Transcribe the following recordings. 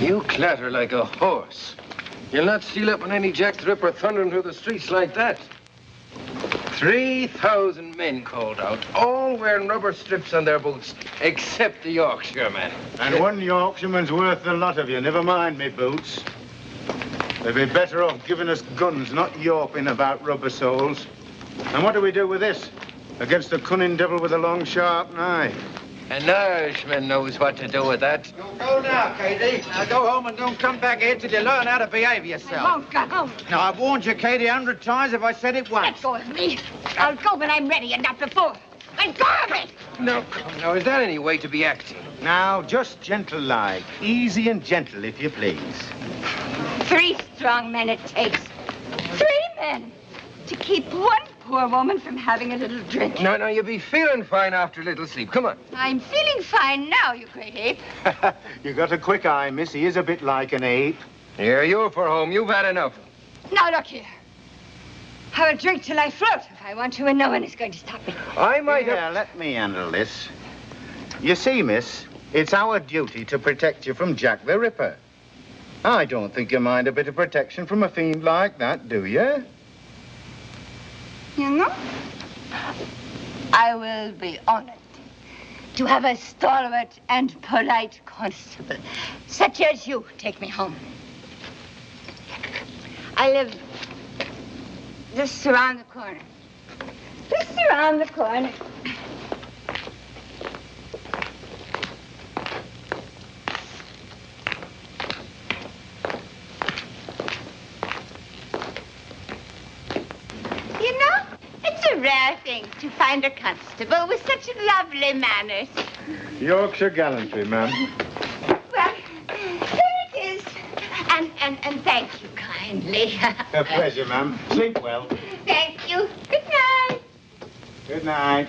You clatter like a horse. You'll not steal up on any Jack the Ripper thundering through the streets like that. 3,000 men called out, all wearing rubber strips on their boots, except the Yorkshireman. And one Yorkshireman's worth a lot of you. Never mind me boots. They'd be better off giving us guns, not yawping about rubber soles. And what do we do with this? Against the cunning devil with a long, sharp knife. An Irishman knows what to do with that. You go now, Katie. Now go home and don't come back here till you learn how to behave yourself. I won't go home. Now, I've warned you, Katie, 100 times if I said it once. Let go of me. I'll go when I'm ready and not before. Let go of me. No, come now, is that any way to be acting? Now, just gentle-like. Easy and gentle, if you please. 3 strong men it takes. 3 men to keep one poor woman from having a little drink. No, you'll be feeling fine after a little sleep. Come on. I'm feeling fine now, you great ape. You got a quick eye, miss. He is a bit like an ape. Here, you're for home. You've had enough. Now, look here. Have a drink till I float if I want to, and no one is going to stop me. I might have... Yeah, let me handle this. You see, miss, it's our duty to protect you from Jack the Ripper. I don't think you mind a bit of protection from a fiend like that, do you? You know, I will be honored to have a stalwart and polite constable, such as you, take me home. I live just around the corner. Just around the corner. You know, it's a rare thing to find a constable with such lovely manners. Yorkshire gallantry, ma'am. Well, there it is. And thank you kindly. A pleasure, ma'am. Sleep well. Thank you. Good night. Good night.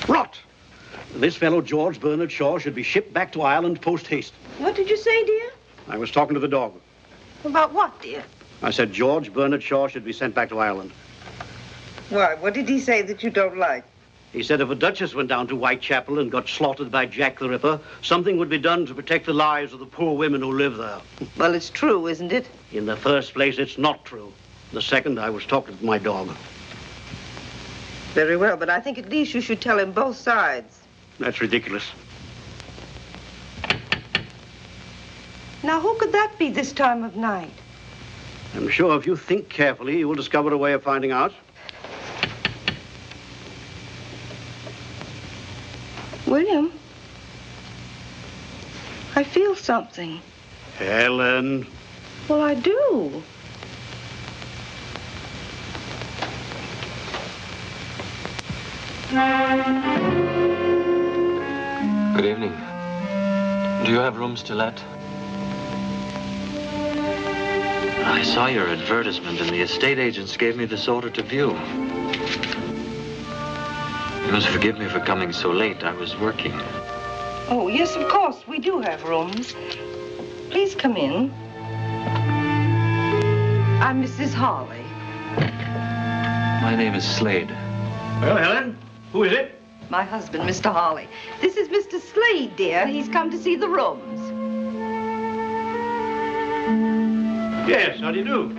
Rot! This fellow, George Bernard Shaw, should be shipped back to Ireland post-haste. What did you say, dear? I was talking to the dog. About what, dear? I said George Bernard Shaw should be sent back to Ireland. Why, what did he say that you don't like? He said if a duchess went down to Whitechapel and got slaughtered by Jack the Ripper, something would be done to protect the lives of the poor women who live there. Well, it's true, isn't it? In the first place, it's not true. The second, I was talking to my dog. Very well, but I think at least you should tell him both sides. That's ridiculous. Now, who could that be this time of night? I'm sure if you think carefully, you will discover a way of finding out. William, I feel something. Helen. Well, I do. Good evening. Do you have rooms to let? I saw your advertisement and the estate agents gave me this order to view. You must forgive me for coming so late. I was working. Oh, yes, of course. We do have rooms. Please come in. I'm Mrs. Hawley. My name is Slade. Well, Helen, who is it? My husband, Mr. Hawley. This is Mr. Slade, dear. He's come to see the rooms. Yes, how do you do?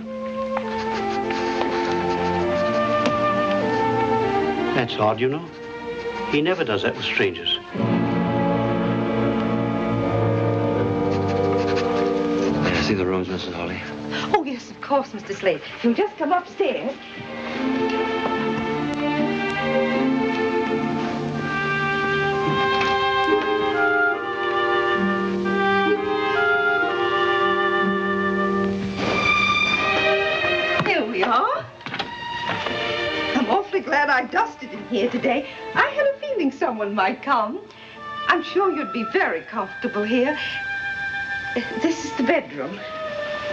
That's odd, you know. He never does that with strangers. May I see the rooms, Mrs. Hawley? Oh, yes, of course, Mr. Slade. You'll just come upstairs. Here we are. I'm awfully glad I dusted in here today. I had a feeling someone might come. I'm sure you'd be very comfortable here. This is the bedroom.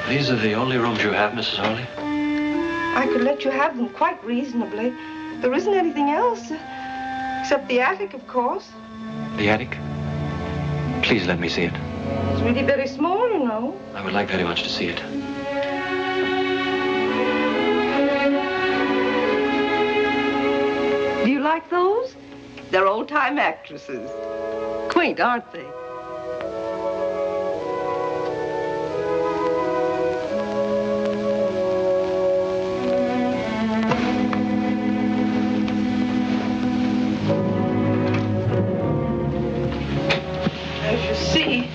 These are the only rooms you have, Mrs. Hawley? I could let you have them quite reasonably. There isn't anything else, except the attic, of course. The attic? Please let me see it. It's really very small, you know. I would like very much to see it. Do you like those? They're old-time actresses. Quaint, aren't they? As you see,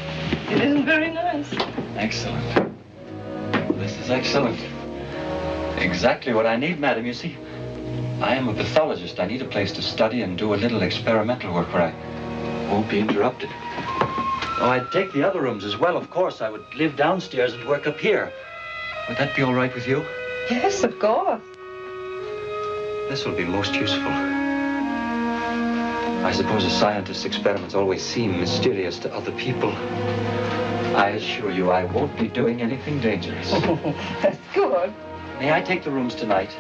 it isn't very nice. Excellent. This is excellent. Exactly what I need, madam. You see, I am a pathologist. I need a place to study and do a little experimental work where I won't be interrupted. Oh, I'd take the other rooms as well, of course. I would live downstairs and work up here. Would that be all right with you? Yes, of course. This will be most useful. I suppose a scientist's experiments always seem mysterious to other people. I assure you I won't be doing anything dangerous. That's good. May I take the rooms tonight?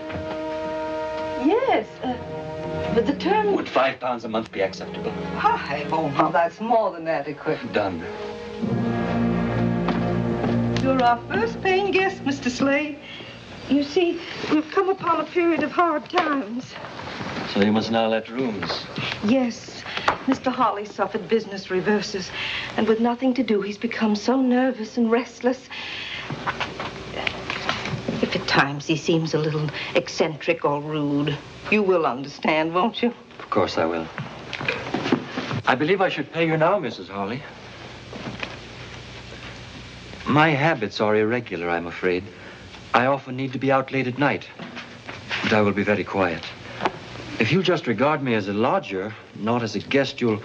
Yes, but the term... Would £5 a month be acceptable? Hi, oh, now that's more than adequate. Done. You're our first paying guest, Mr. Slade. You see, we've come upon a period of hard times. So you must now let rooms. Yes, Mr. Hawley suffered business reverses, and with nothing to do, he's become so nervous and restless. If at times he seems a little eccentric or rude, you will understand, won't you? Of course I will. I believe I should pay you now, Mrs. Hawley. My habits are irregular, I'm afraid. I often need to be out late at night. But I will be very quiet. If you just regard me as a lodger, not as a guest, you'll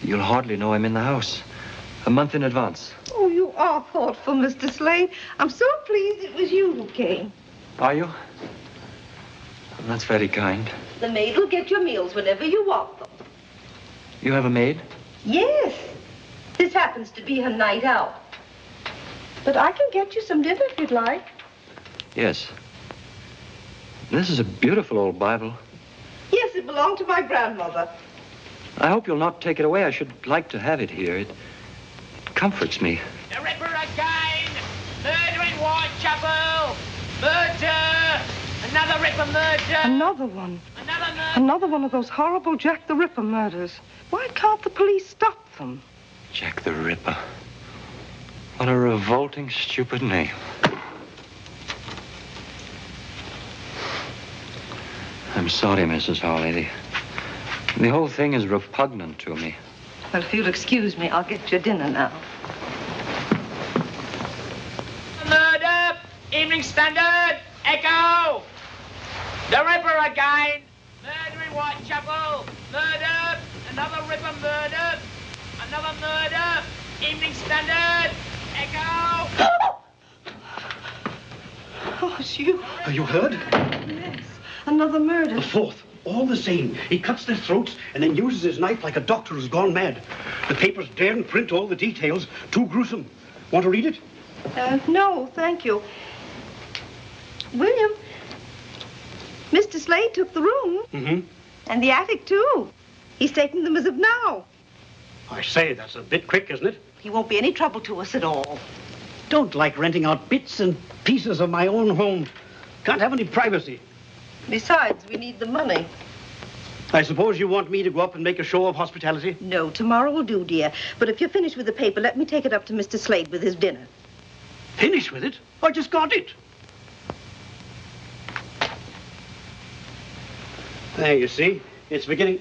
hardly know I'm in the house. A month in advance. Oh, you are thoughtful, Mr. Slade. I'm so pleased it was you who came. Are you? That's very kind. The maid will get your meals whenever you want them. You have a maid? Yes. This happens to be her night out. But I can get you some dinner if you'd like. Yes. This is a beautiful old Bible. Yes, it belonged to my grandmother. I hope you'll not take it away. I should like to have it here. It comforts me. The Ripper again! Murder in Whitechapel! Murder! Another Ripper murder! Another one. Another murder! Another one of those horrible Jack the Ripper murders. Why can't the police stop them? Jack the Ripper. What a revolting, stupid name. I'm sorry, Mrs. Hawley. The whole thing is repugnant to me. Well, if you'll excuse me, I'll get your dinner now. Murder! Evening Standard! Echo! The Ripper again! Murder in Whitechapel! Murder! Another Ripper murder! Another murder! Evening Standard! Echo! Oh, it's you. Are you heard? Yes. Another murder. The fourth. All the same. He cuts their throats and then uses his knife like a doctor who's gone mad. The papers daren't print all the details. Too gruesome. Want to read it? No, thank you. William, Mr. Slade took the room. Mm-hmm. And the attic, too. He's taking them as of now. I say, that's a bit quick, isn't it? He won't be any trouble to us at all. Don't like renting out bits and pieces of my own home. Can't have any privacy. Besides, we need the money. I suppose you want me to go up and make a show of hospitality? No, tomorrow will do, dear. But if you're finished with the paper, let me take it up to Mr. Slade with his dinner. Finished with it? I just got it. There, you see. It's beginning...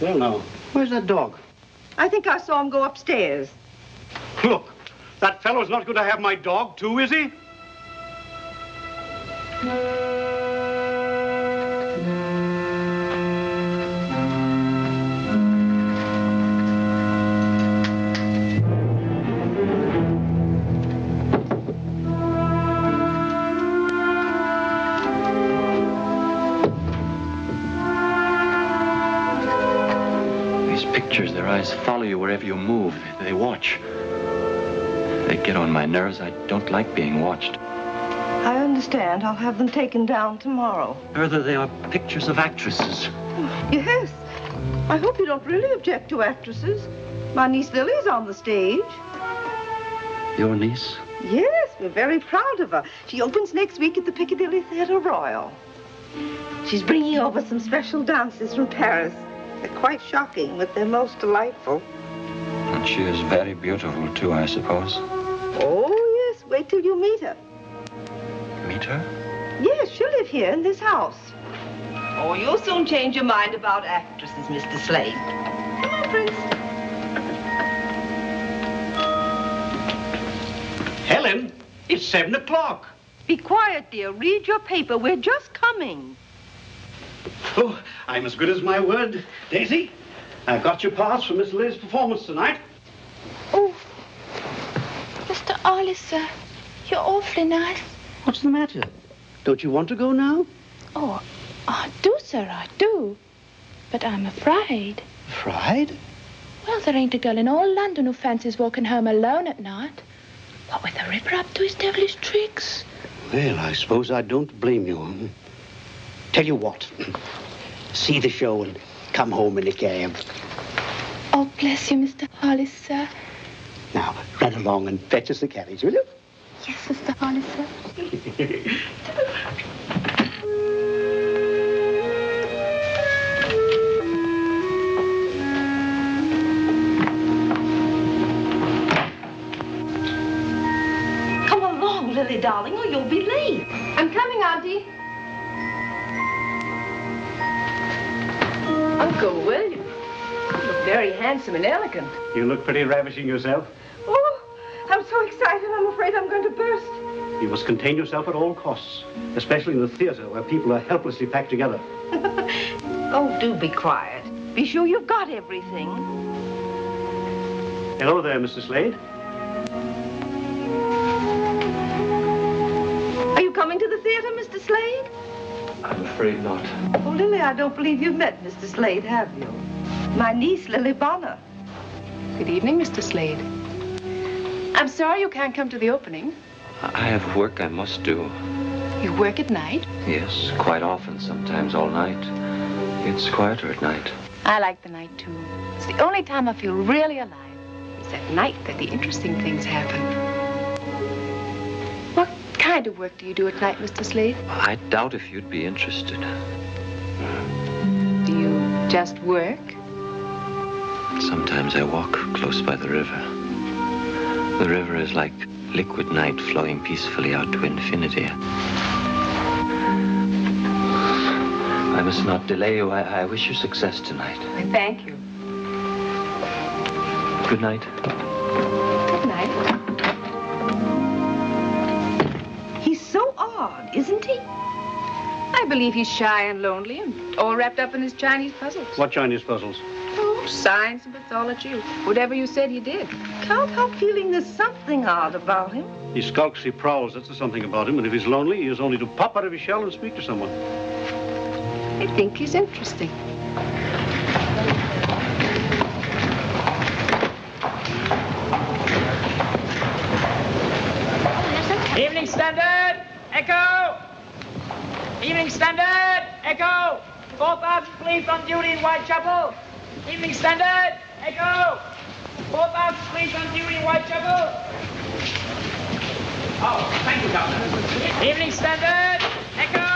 Well, now, where's that dog? I think I saw him go upstairs. Look, that fellow's not going to have my dog, too, is he? Their eyes follow you wherever you move. They watch. They get on my nerves. I don't like being watched. I understand. I'll have them taken down tomorrow. Further, they are pictures of actresses. Yes. I hope you don't really object to actresses. My niece Lily's on the stage. Your niece? Yes, we're very proud of her. She opens next week at the Piccadilly Theatre Royal. She's bringing over some special dances from Paris. They're quite shocking, but they're most delightful. And she is very beautiful, too, I suppose. Oh, yes. Wait till you meet her. Meet her? Yes, she'll live here in this house. Oh, you'll soon change your mind about actresses, Mr. Slade. Come on, Prince. Helen, it's 7 o'clock. Be quiet, dear. Read your paper. We're just coming. Oh, I'm as good as my word. Daisy, I've got your pass for Miss Liz's performance tonight. Oh, Mr. Hollister, you're awfully nice. What's the matter? Don't you want to go now? Oh, I do, sir, I do. But I'm afraid. Afraid? Well, there ain't a girl in all London who fancies walking home alone at night. What with the Ripper up to his devilish tricks. Well, I suppose I don't blame you. Tell you what, see the show and come home in a cab. Oh, bless you, Mr. Hollister. Now, run along and fetch us a carriage, will you? Yes, Mr. Hollister. Come along, Lily, darling, or you'll be late. I'm coming, Auntie. Uncle William, you look very handsome and elegant. You look pretty ravishing yourself. Oh, I'm so excited, I'm afraid I'm going to burst. You must contain yourself at all costs, especially in the theater where people are helplessly packed together. Oh, do be quiet. Be sure you've got everything. Hello there, Mr. Slade. Are you coming to the theater, Mr. Slade? I'm afraid not. Oh, Lily, I don't believe you've met Mr. Slade, have you? My niece, Lily Bonner. Good evening, Mr. Slade. I'm sorry you can't come to the opening. I have work I must do. You work at night? Yes, quite often, sometimes all night. It's quieter at night. I like the night, too. It's the only time I feel really alive. It's at night that the interesting things happen. What kind of work do you do at night, Mr. Slade? I doubt if you'd be interested. Do you just work? Sometimes I walk close by the river. The river is like liquid night flowing peacefully out to infinity. I I must not delay you. I wish you success tonight. I thank you. Good night. Good night. He's so odd, isn't he? I believe he's shy and lonely and all wrapped up in his Chinese puzzles. What Chinese puzzles? Oh, science and pathology. Whatever you said he did. Can't help feeling there's something odd about him. He skulks, he prowls, that's something about him. And if he's lonely, he has only to pop out of his shell and speak to someone. I think he's interesting. Evening Standard, Echo! Evening Standard, Echo! 4,000 police on duty in Whitechapel. Evening Standard, Echo! 4,000 police on duty in Whitechapel. Oh, thank you, Governor. Evening Standard, Echo!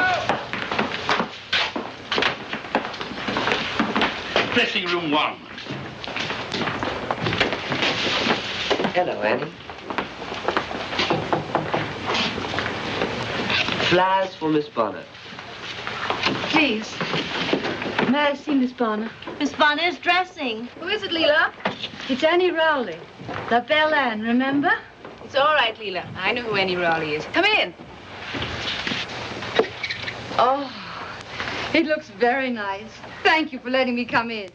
Dressing room 1. Hello, Annie. Flowers for Miss Bonner. Please. May I see Miss Bonner? Miss Bonner is dressing. Who is it, Leela? It's Annie Rowley. La Belle Anne, remember? It's all right, Leela. I know who Annie Rowley is. Come in. Oh, it looks very nice. Thank you for letting me come in.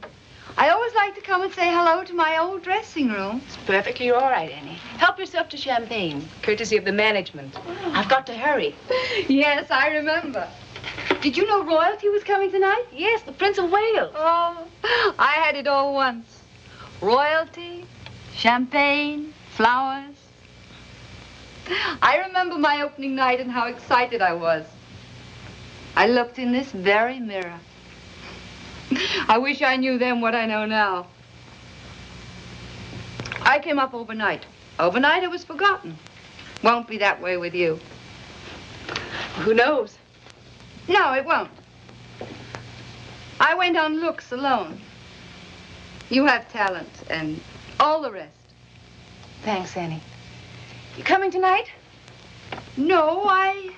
I always like to come and say hello to my old dressing room. It's perfectly all right, Annie. Help yourself to champagne, courtesy of the management. I've got to hurry. Yes, I remember. Did you know royalty was coming tonight? Yes, the Prince of Wales. Oh, I had it all once. Royalty, champagne, flowers. I remember my opening night and how excited I was. I looked in this very mirror. I wish I knew then what I know now. I came up overnight. Overnight, it was forgotten. Won't be that way with you. Who knows? No, it won't. I went on looks alone. You have talent and all the rest. Thanks, Annie. You coming tonight? No, I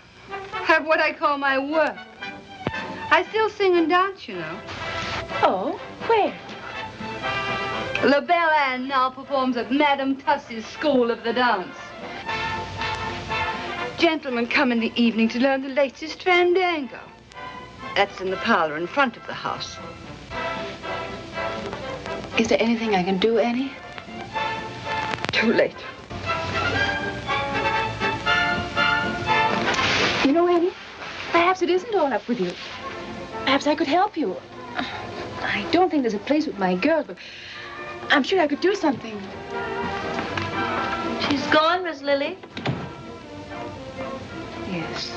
have what I call my work. I still sing and dance, you know. Oh, where? La Belle Anne now performs at Madame Tussie's School of the Dance. Gentlemen come in the evening to learn the latest fandango. That's in the parlor in front of the house. Is there anything I can do, Annie? Too late. You know, Annie, perhaps it isn't all up with you. Perhaps I could help you. I don't think there's a place with my girls, but I'm sure I could do something. She's gone, Miss Lily? Yes.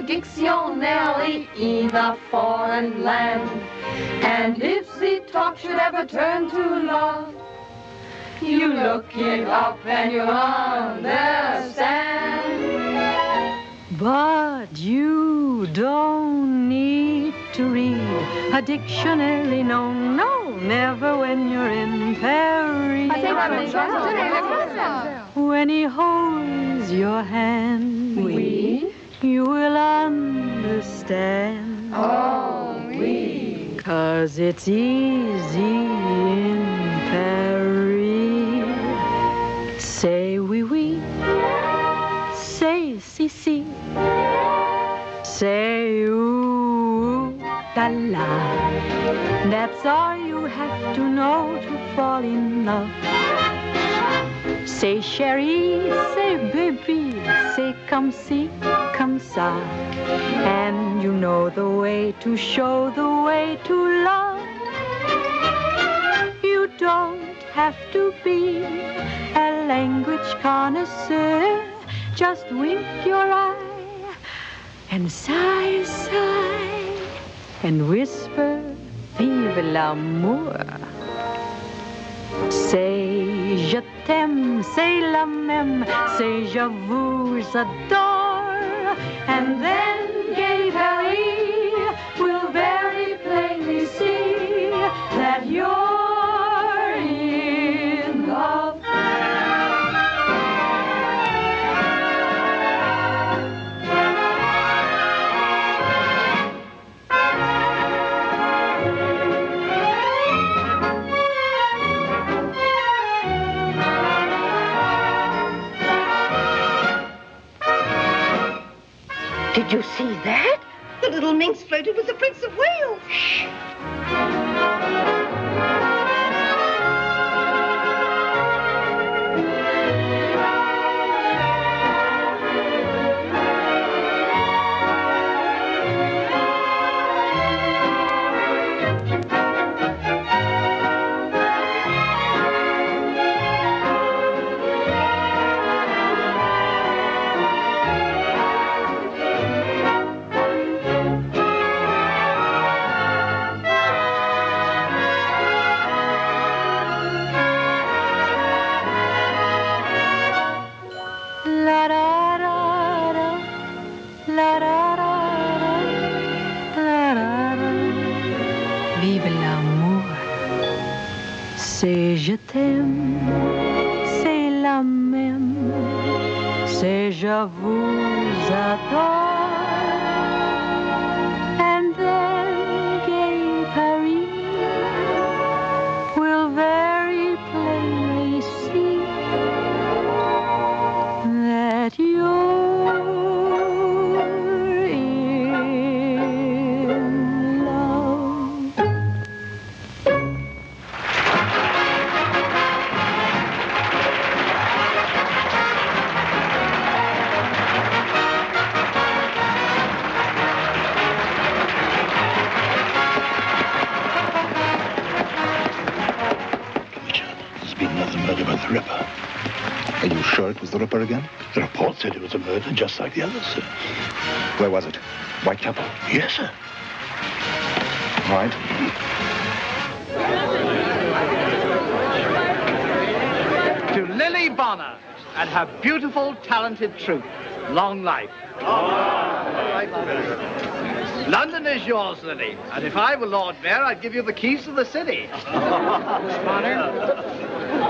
Dictionary in a foreign land. And if the talk should ever turn to love, you look it up and you understand. But you don't need to read a dictionary, no, no, never when you're in Paris. When he holds your hand, you will understand. Oh, oui. 'Cause it's easy in Paris. Say oui, oui. Say si, si. Say ooh, la, la. That's all you have to know to fall in love. Say chérie, say baby, say come si, come ça. And you know the way to show the way to love. You don't have to be a language connoisseur. Just wink your eye and sigh, sigh. and whisper, vive l'amour. Say je t'aime, say la même, say je vous adore, and then gay Paris will very plainly see that you're in love. Did you see that? The little minx flirted with the Prince of Wales. Shh. Vive l'amour, c'est je t'aime, c'est la même, c'est je vous adore, and then gay Paris will very plainly see that you're the Ripper. Are you sure it was the Ripper again? The report said it was a murder just like the others, sir. Where was it? Whitechapel? Yes, sir. Right. To Lily Bonner and her beautiful, talented troupe, long life. London is yours, Lily, and if I were Lord Mayor, I'd give you the keys to the city. Miss Bonner,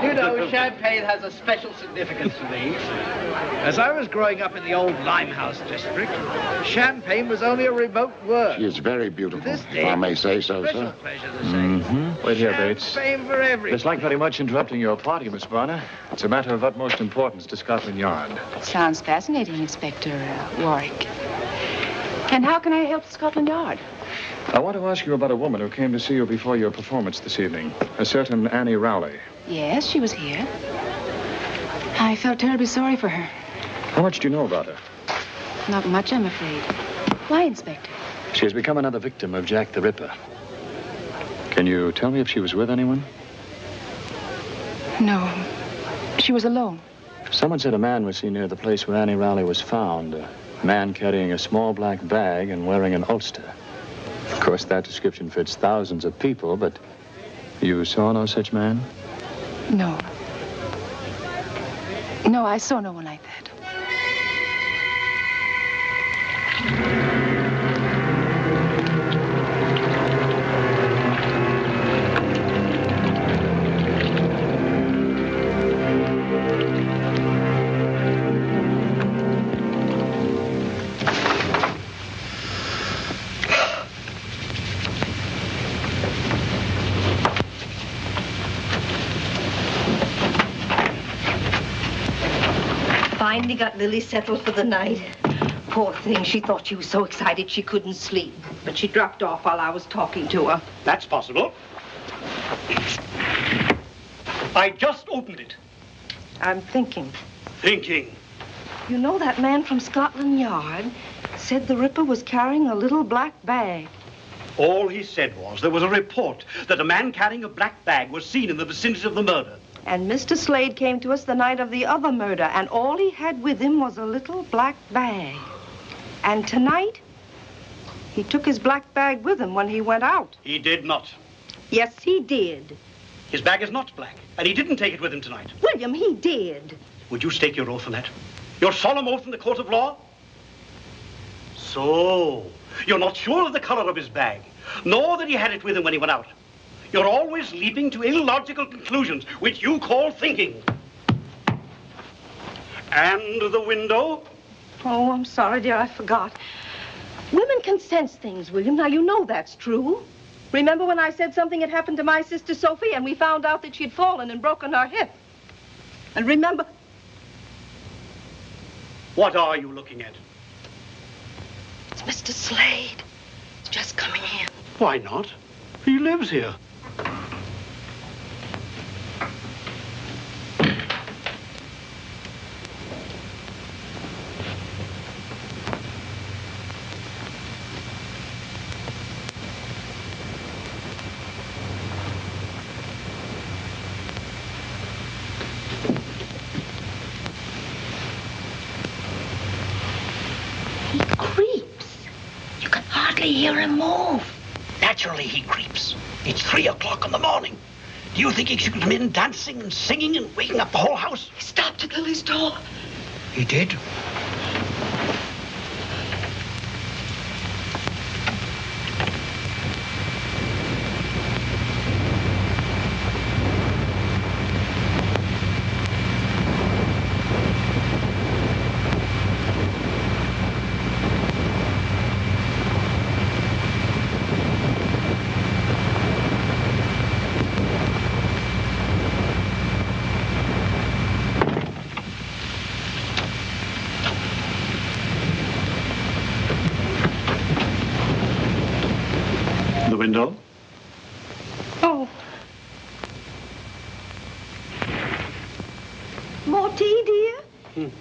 you know, Champagne has a special significance to me. As I was growing up in the old Limehouse district, Champagne was only a remote word. She is very beautiful, this if day, I may say so, sir. Pleasure to say. Wait here, Bates. Champagne for everyone. It's like very much interrupting your party, Miss Bonner. It's a matter of utmost importance to Scotland Yard. Sounds fascinating, Inspector Warwick. And how can I help Scotland Yard? I want to ask you about a woman who came to see you before your performance this evening, a certain Annie Rowley. Yes, she was here. I felt terribly sorry for her. How much do you know about her? Not much, I'm afraid. Why, Inspector? She has become another victim of Jack the Ripper. Can you tell me if she was with anyone? No. She was alone. Someone said a man was seen near the place where Annie Rowley was found. A man carrying a small black bag and wearing an ulster. Of course, that description fits thousands of people, but you saw no such man? No. No, I saw no one like that. Finally got Lily settled for the night. Poor thing, she thought she was so excited she couldn't sleep. But she dropped off while I was talking to her. That's possible. I just opened it. I'm thinking. Thinking? You know that man from Scotland Yard said the Ripper was carrying a little black bag. All he said was there was a report that a man carrying a black bag was seen in the vicinity of the murder. And Mr. Slade came to us the night of the other murder, and all he had with him was a little black bag. And tonight, He took his black bag with him when he went out. He did not. Yes, he did. His bag is not black, and he didn't take it with him tonight. William, he did. Would you stake your oath on that? Your solemn oath in the court of law? So, you're not sure of the color of his bag, nor that he had it with him when he went out. You're always leaping to illogical conclusions, which you call thinking. And the window? Oh, I'm sorry, dear, I forgot. Women can sense things, William. Now, you know that's true. Remember when I said something had happened to my sister Sophie and we found out that she'd fallen and broken her hip? And remember... What are you looking at? It's Mr. Slade. He's just coming in. Why not? He lives here. Hear him move. Naturally, he creeps. It's 3 o'clock in the morning. Do you think he should come in dancing and singing and waking up the whole house? He stopped at Lily's door. He did? Window? Oh. More tea, dear?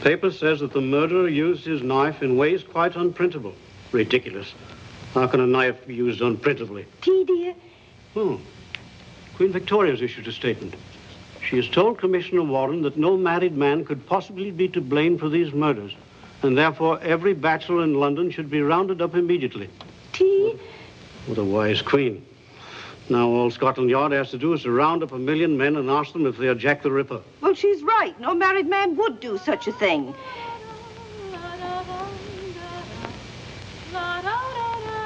Paper says that the murderer used his knife in ways quite unprintable. Ridiculous. How can a knife be used unprintably? Tea, dear? Oh. Queen Victoria's issued a statement. She has told Commissioner Warren that no married man could possibly be to blame for these murders, and therefore every bachelor in London should be rounded up immediately. Tea? What a wise queen. Now all Scotland Yard has to do is to round up 1 million men and ask them if they are Jack the Ripper. Well, she's right. No married man would do such a thing.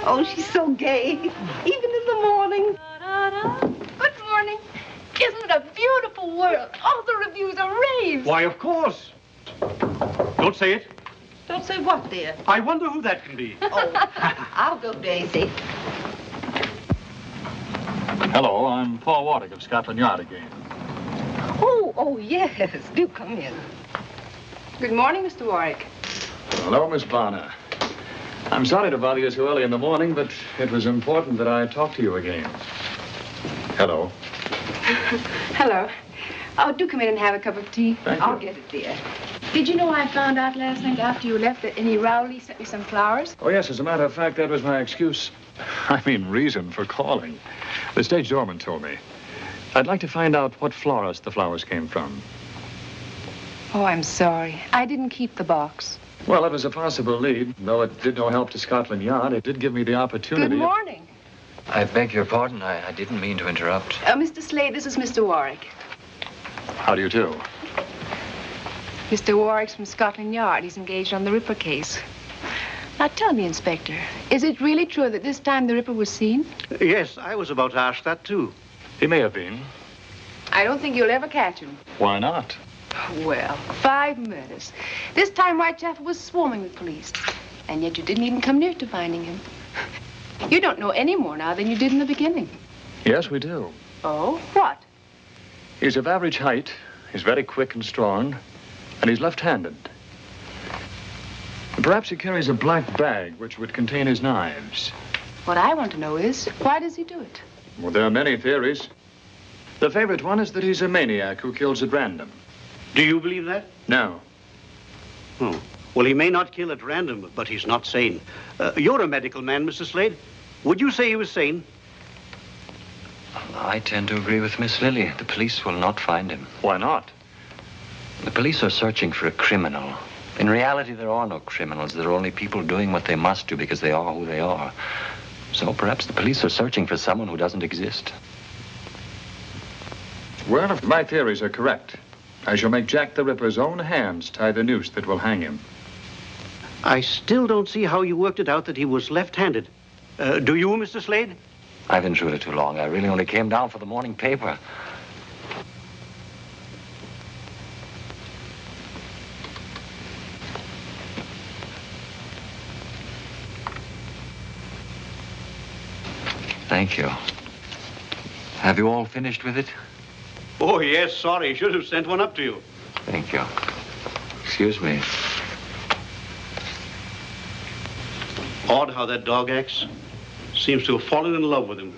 Oh, she's so gay, even in the morning. Good morning. Isn't it a beautiful world? All the reviews are raves. Why, of course. Don't say it. Don't say what, dear? I wonder who that can be. Oh, I'll go, Daisy. Hello, I'm Paul Warwick of Scotland Yard again. Oh, yes. Do come in. Good morning, Mr. Warwick. Hello, Miss Bonner. I'm sorry to bother you so early in the morning, but it was important that I talk to you again. Hello. Hello. Oh, do come in and have a cup of tea. Thank I'll you. get it, dear. Did you know I found out last night after you left that Annie Rowley sent me some flowers? Oh, yes, as a matter of fact, that was my excuse. I mean, reason for calling. The stage doorman told me. I'd like to find out what florist the flowers came from. Oh, I'm sorry. I didn't keep the box. Well, it was a possible lead. Though it did no help to Scotland Yard, it did give me the opportunity. Good morning. I beg your pardon. I didn't mean to interrupt. Mr. Slade, this is Mr. Warwick. How do you do? Mr. Warwick's from Scotland Yard. He's engaged on the Ripper case. Now, tell me, Inspector, is it really true that this time the Ripper was seen? Yes, I was about to ask that, too. He may have been. I don't think you'll ever catch him. Why not? Well, 5 murders. This time Whitechapel was swarming with police. And yet you didn't even come near to finding him. You don't know any more now than you did in the beginning. Yes, we do. Oh, what? He's of average height. He's very quick and strong. And he's left-handed. Perhaps he carries a black bag which would contain his knives. What I want to know is, why does he do it? Well, there are many theories. The favorite one is that he's a maniac who kills at random. Do you believe that? No. Oh. Well, he may not kill at random, but he's not sane. You're a medical man, Mr. Slade. Would you say he was sane? I tend to agree with Miss Lily. The police will not find him. Why not? The police are searching for a criminal, In reality, there are no criminals. There are only people doing what they must do because they are who they are. So perhaps the police are searching for someone who doesn't exist. Well, if my theories are correct, I shall make Jack the Ripper's own hands tie the noose that will hang him. I still don't see how you worked it out that he was left-handed. Do you, Mr. Slade? I've intruded too long. I really only came down for the morning paper. Thank you. Have you all finished with it? Oh, yes, sorry. Should have sent one up to you. Thank you. Excuse me. Odd how that dog acts. Seems to have fallen in love with him.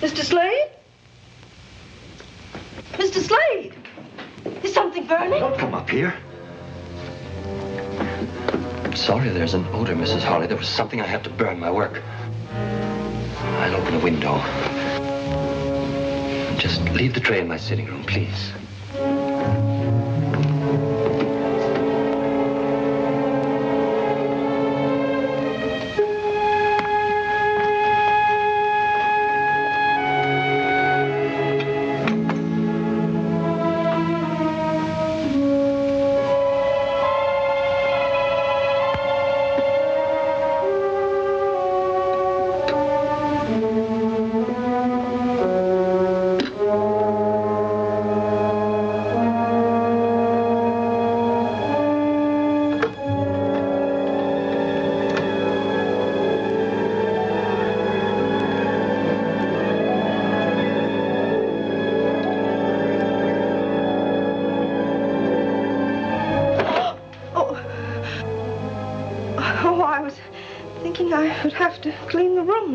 Mr. Slade? Mr. Slade! Is something burning? Don't come up here. I'm sorry there's an odor, Mrs. Harley. There was something I had to burn, my work. I'll open the window. Just leave the tray in my sitting room, please.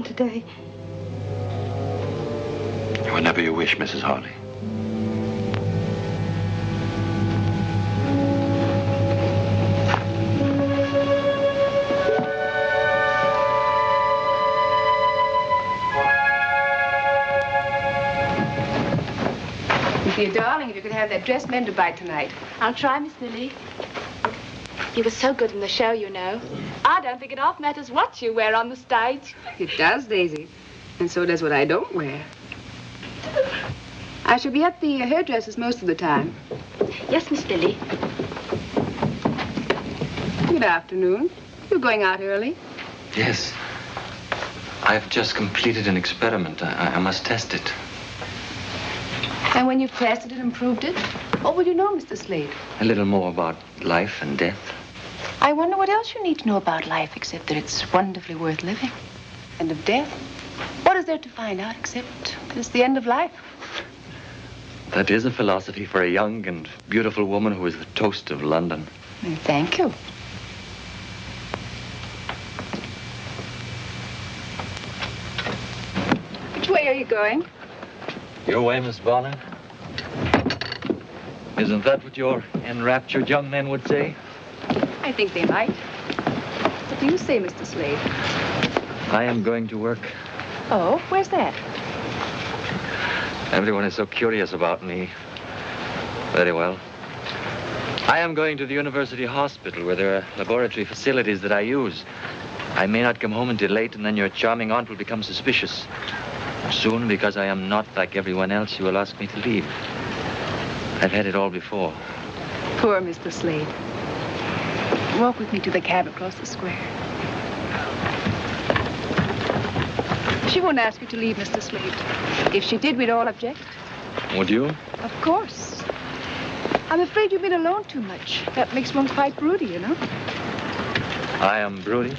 Today. Whenever you wish, Mrs. Harley. Dear darling, if you could have that dress mended by tonight. I'll try, Miss Lily. You were so good in the show, you know. I don't think it half matters what you wear on the stage. It does, Daisy. And so does what I don't wear. I shall be at the hairdresser's most of the time. Yes, Miss Lily. Good afternoon. You're going out early? Yes. I've just completed an experiment. I must test it. And when you've tested it and proved it, what will you know, Mr. Slade? A little more about life and death. I wonder what else you need to know about life except that it's wonderfully worth living. And of death? What is there to find out except that it's the end of life? That is a philosophy for a young and beautiful woman who is the toast of London. Thank you. Which way are you going? Your way, Miss Bonner. Isn't that what your enraptured young men would say? I think they might. What do you say, Mr. Slade? I am going to work. Oh, where's that? Everyone is so curious about me. Very well. I am going to the University Hospital where there are laboratory facilities that I use. I may not come home until late, and then your charming aunt will become suspicious. Soon, because I am not like everyone else, she will ask me to leave. I've had it all before. Poor Mr. Slade. Walk with me to the cab across the square. She won't ask you to leave, Mr. Slade. If she did, we'd all object. Would you? Of course. I'm afraid you've been alone too much. That makes one quite broody, you know. I am broody?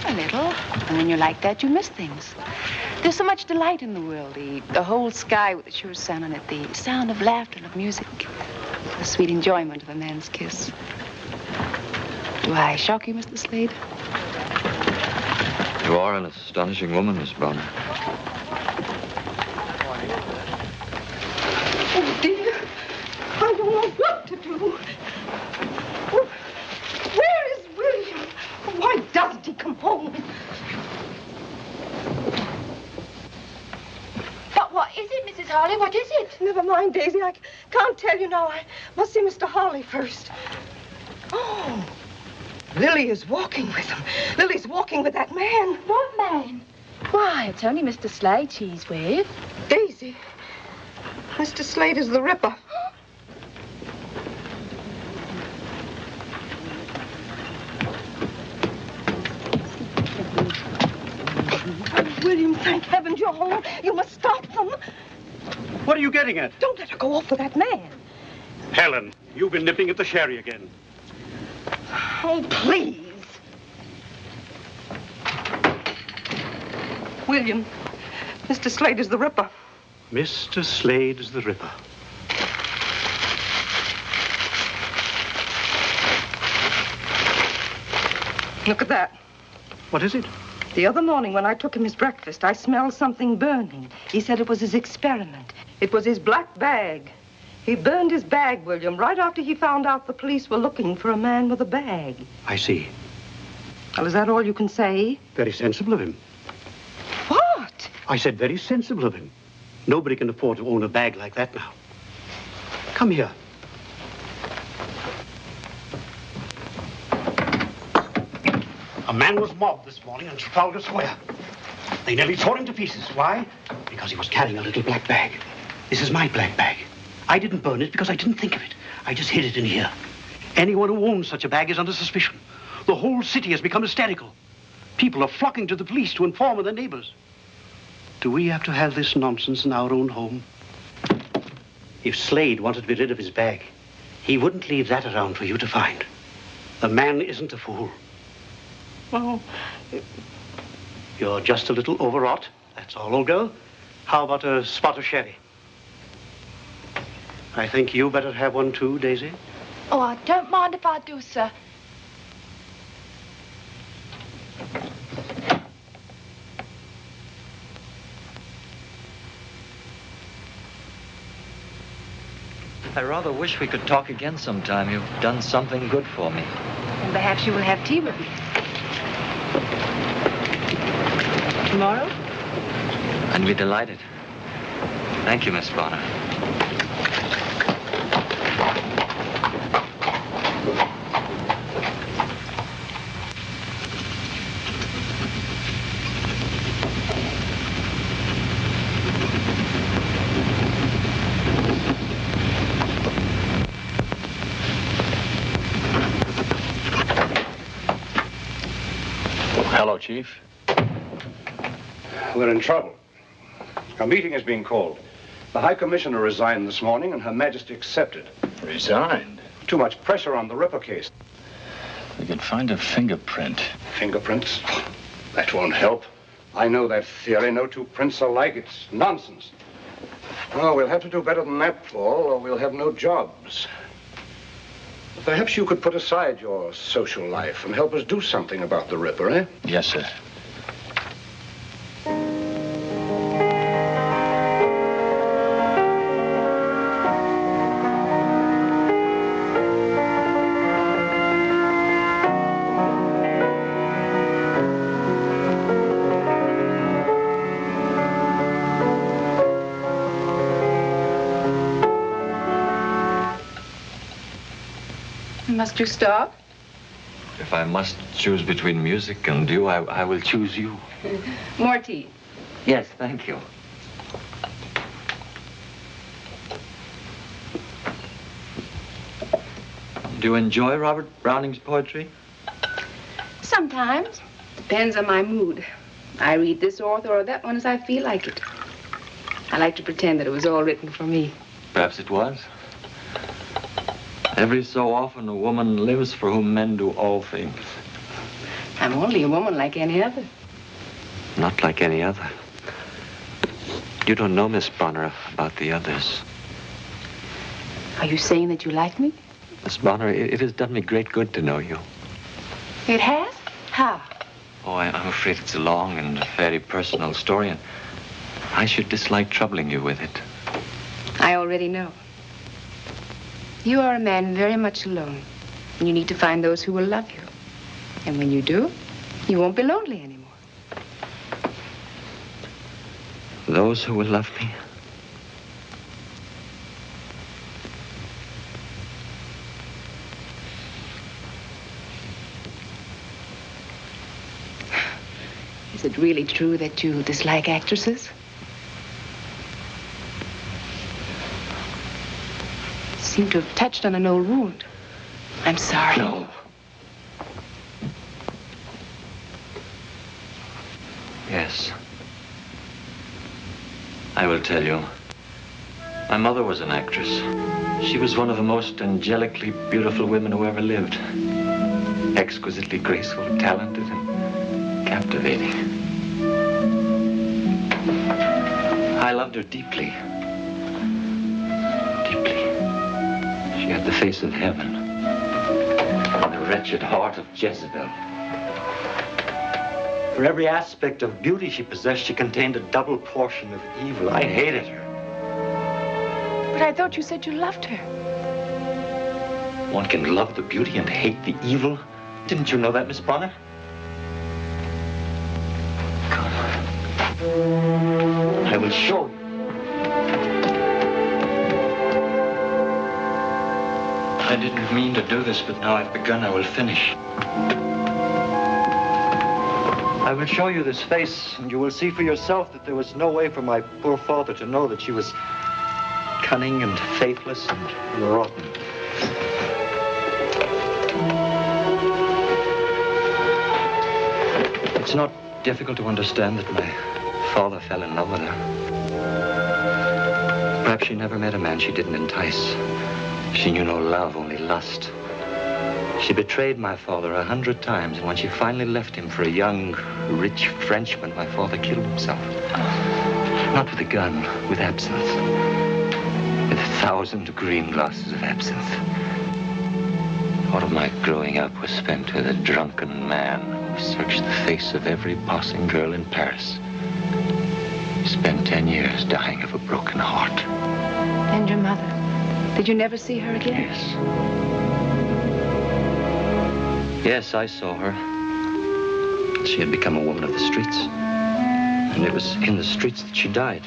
A little. And when you're like that, you miss things. There's so much delight in the world. The whole sky with the sure sun on it. The sound of laughter and of music. The sweet enjoyment of a man's kiss. Do I shock you, Mr. Slade? You are an astonishing woman, Miss Bonner. Oh, dear. I don't know what to do. Where is William? Why doesn't he come home? Harley, what is it? Never mind, Daisy. I can't tell you now. I must see Mr. Harley first. Oh, Lily is walking with him. Lily's walking with that man. What man? Why, it's only Mr. Slade she's with. Daisy, Mr. Slade is the Ripper. William, thank heavens you're home. You must stop them. What are you getting at? Don't let her go off with that man. Helen, you've been nipping at the sherry again. Oh, please. William, Mr. Slade is the Ripper. Mr. Slade is the Ripper. Look at that. What is it? The other morning when I took him his breakfast, I smelled something burning. He said it was his experiment. It was his black bag. He burned his bag, William, right after he found out the police were looking for a man with a bag. I see. Well, is that all you can say? Very sensible of him. What? I said very sensible of him. Nobody can afford to own a bag like that now. Come here. A man was mobbed this morning in Trafalgar Square. They nearly tore him to pieces. Why? Because he was carrying a little black bag. This is my black bag. I didn't burn it because I didn't think of it. I just hid it in here. Anyone who owns such a bag is under suspicion. The whole city has become hysterical. People are flocking to the police to inform their neighbors. Do we have to have this nonsense in our own home? If Slade wanted to be rid of his bag, he wouldn't leave that around for you to find. The man isn't a fool. Oh. You're just a little overwrought. That's all, old girl. How about a spot of sherry? I think you better have one too, Daisy. Oh, I don't mind if I do, sir. I rather wish we could talk again sometime. You've done something good for me. And perhaps you will have tea with me. Tomorrow? I'd be delighted. Thank you, Miss Bonner. Hello, Chief. We're in trouble. A meeting has been called. The High Commissioner resigned this morning, and Her Majesty accepted. Resigned? Too much pressure on the Ripper case. We could find a fingerprint. Fingerprints? That won't help. I know that theory. No two prints are alike. It's nonsense. Oh, we'll have to do better than that, Paul, or we'll have no jobs. Perhaps you could put aside your social life and help us do something about the Ripper, eh? Yes, sir. Must you stop? If I must choose between music and you, I will choose you. More tea. Yes, thank you. Do you enjoy Robert Browning's poetry? Sometimes. Depends on my mood. I read this author or that one as I feel like it. I like to pretend that it was all written for me. Perhaps it was. Every so often, a woman lives for whom men do all things. I'm only a woman like any other. Not like any other. You don't know, Miss Bonner, about the others. Are you saying that you like me? Miss Bonner, it has done me great good to know you. It has? How? Oh, I'm afraid it's a long and very personal story, and I should dislike troubling you with it. I already know. You are a man very much alone, and you need to find those who will love you. And when you do, you won't be lonely anymore. Those who will love me? Is it really true that you dislike actresses? Seem to have touched on an old wound. I'm sorry. No. Yes. I will tell you. My mother was an actress. She was one of the most angelically beautiful women who ever lived. Exquisitely graceful, talented, and captivating. I loved her deeply. Deeply. She had the face of heaven and the wretched heart of Jezebel. For every aspect of beauty she possessed, she contained a double portion of evil. I hated her. But I thought you said you loved her. One can love the beauty and hate the evil. Didn't you know that, Miss Bonner? Come. I will show you. I didn't mean to do this, but now I've begun, I will finish. I will show you this face, and you will see for yourself that there was no way for my poor father to know that she was cunning and faithless and rotten. It's not difficult to understand that my father fell in love with her. Perhaps she never met a man she didn't entice. She knew no love, only lust. She betrayed my father 100 times, and when she finally left him for a young, rich Frenchman, my father killed himself. Not with a gun, with absinthe. With 1,000 green glasses of absinthe. All of my growing up was spent with a drunken man who searched the face of every bossing girl in Paris. He spent 10 years dying of a broken heart. And your mother? Did you never see her again? Yes. Yes, I saw her. She had become a woman of the streets. And it was in the streets that she died.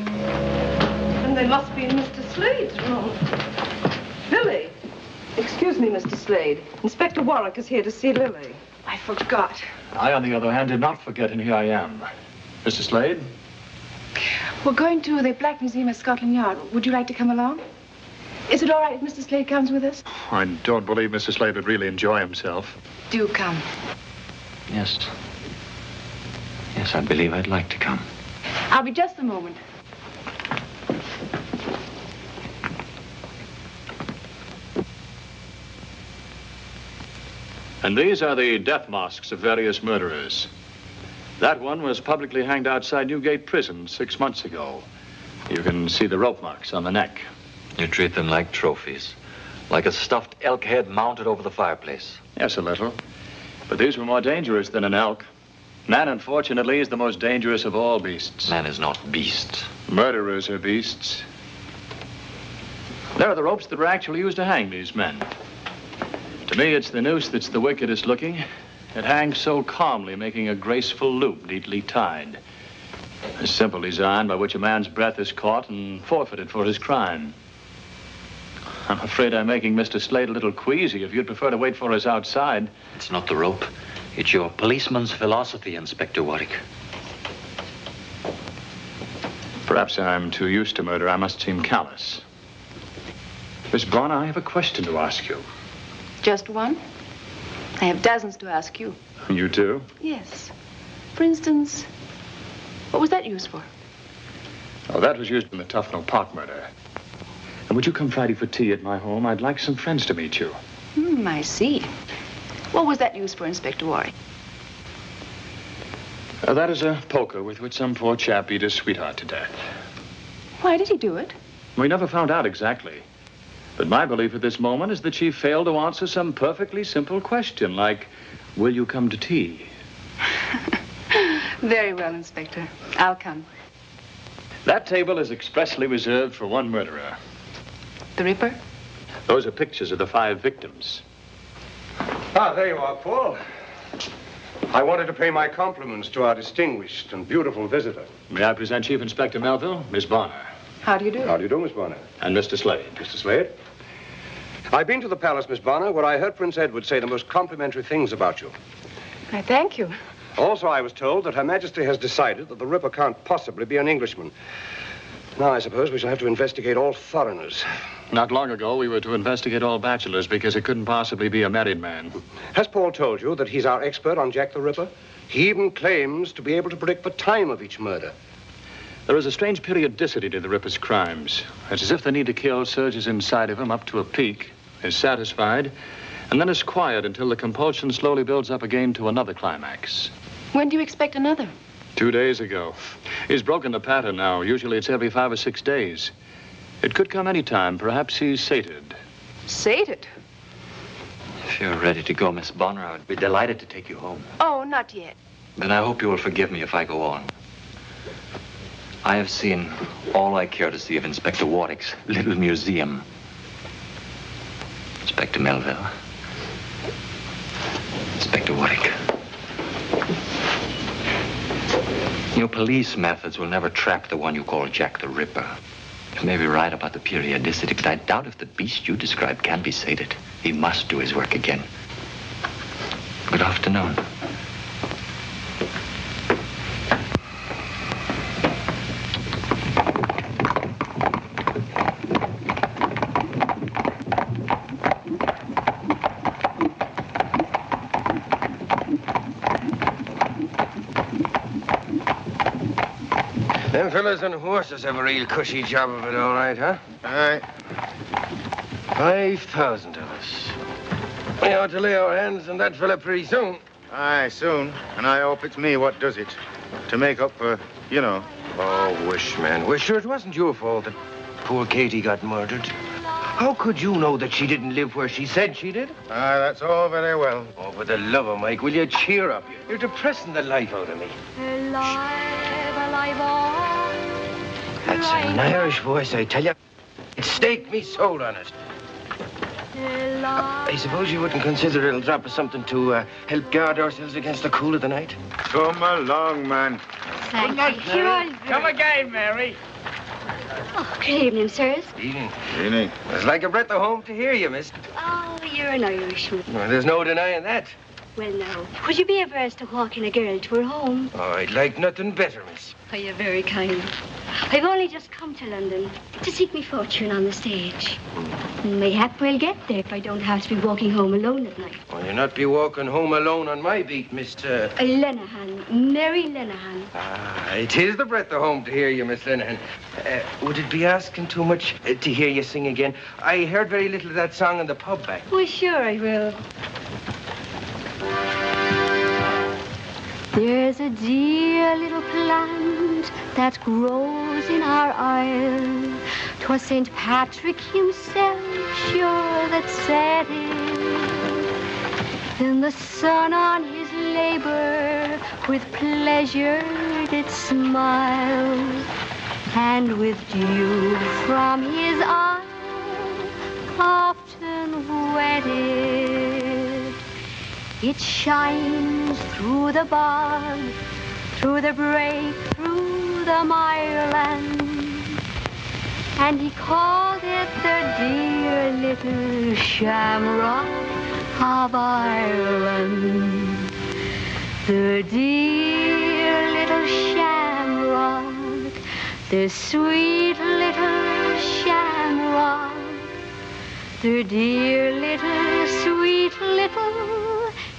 And they must be in Mr. Slade's room. Lily. Excuse me, Mr. Slade. Inspector Warwick is here to see Lily. I forgot. I, on the other hand, did not forget, and here I am. Mr. Slade? We're going to the Black Museum at Scotland Yard. Would you like to come along? Is it all right if Mr. Slade comes with us? I don't believe Mr. Slade would really enjoy himself. Do come. Yes. Yes, I believe I'd like to come. I'll be just a moment. And these are the death masks of various murderers. That one was publicly hanged outside Newgate Prison 6 months ago. You can see the rope marks on the neck. You treat them like trophies. Like a stuffed elk head mounted over the fireplace. Yes, a little. But these were more dangerous than an elk. Man, unfortunately, is the most dangerous of all beasts. Man is not beast. Murderers are beasts. There are the ropes that were actually used to hang these men. To me, it's the noose that's the wickedest looking. It hangs so calmly, making a graceful loop neatly tied. A simple design by which a man's breath is caught and forfeited for his crime. I'm afraid I'm making Mr. Slade a little queasy. If you'd prefer to wait for us outside. It's not the rope. It's your policeman's philosophy, Inspector Warwick. Perhaps I'm too used to murder. I must seem callous. Miss Bonner, I have a question to ask you. Just one? I have dozens to ask you. You too? Yes. For instance, what was that used for? Oh, that was used in the Tufnell Park murder. And would you come Friday for tea at my home? I'd like some friends to meet you. I see. What was that used for, Inspector Warwick? That is a poker with which some poor chap beat his sweetheart to death. Why did he do it? We never found out exactly. But my belief at this moment is that she failed to answer some perfectly simple question, like, will you come to tea? Very well, Inspector. I'll come. That table is expressly reserved for one murderer. The Ripper? Those are pictures of the 5 victims. Ah, there you are, Paul. I wanted to pay my compliments to our distinguished and beautiful visitor. May I present Chief Inspector Melville, Miss Bonner. How do you do? How do you do, Miss Bonner? And Mr. Slade. Mr. Slade? I've been to the palace, Miss Bonner, where I heard Prince Edward say the most complimentary things about you. I thank you. Also, I was told that Her Majesty has decided that the Ripper can't possibly be an Englishman. Now, I suppose we shall have to investigate all foreigners. Not long ago, we were to investigate all bachelors because it couldn't possibly be a married man. Has Paul told you that he's our expert on Jack the Ripper? He even claims to be able to predict the time of each murder. There is a strange periodicity to the Ripper's crimes. It's as if the need to kill surges inside of him up to a peak, is satisfied, and then is quiet until the compulsion slowly builds up again to another climax. When do you expect another? 2 days ago. He's broken the pattern now. Usually it's every 5 or 6 days. It could come any time. Perhaps he's sated. Sated? If you're ready to go, Miss Bonner, I would be delighted to take you home. Oh, not yet. Then I hope you will forgive me if I go on. I have seen all I care to see of Inspector Warwick's little museum. Inspector Melville. Inspector Warwick. Your police methods will never trap the one you call Jack the Ripper. You may be right about the periodicity, but I doubt if the beast you described can be sated. He must do his work again. Good afternoon. Them fellas on horses have a real cushy job of it, all right, huh? Aye. 5,000 of us. We ought to lay our hands on that fella pretty soon. Aye, soon. And I hope it's me what does it. To make up for, you know. Oh, wish, man. Wish, sure, it wasn't your fault that poor Katie got murdered. How could you know that she didn't live where she said she did? Aye, that's all very well. Oh, for the love of Mike, will you cheer up? You're depressing the life out of me. That's an Irish voice, I tell you. It staked me soul on it. I suppose you wouldn't consider it'll drop us something to help guard ourselves against the cool of the night? Come along, man. Good night, Come again, Mary. Oh, good evening, sirs. Evening. Evening. It's like a breath of home to hear you, miss. Oh, you're an Irishman. Well, there's no denying that. Well, now, would you be averse to walking a girl to her home? Oh, I'd like nothing better, miss. Oh, you're very kind. I've only just come to London to seek me fortune on the stage. Mayhap we'll get there if I don't have to be walking home alone at night. Well, you'll not be walking home alone on my beat, Miss... Lenehan, Mary Lenehan. Ah, it is the breath of home to hear you, Miss Lenehan. Would it be asking too much to hear you sing again? I heard very little of that song in the pub back. Well, sure I will. There's a dear little plant that grows in our isle. 'Twas St. Patrick himself, sure, that said it. Then the sun on his labor with pleasure did smile, and with dew from his eye often wetted. It shines through the bog, through the brake, through the mireland, and he called it the dear little shamrock of Ireland. The dear little shamrock, the sweet little shamrock, the dear little, sweet little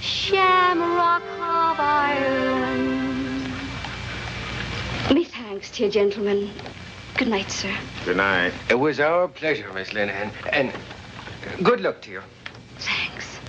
shamrock of Ireland. Me thanks to you, gentlemen. Good night, sir. Good night. It was our pleasure, Miss Lenehan. And good luck to you. Thanks.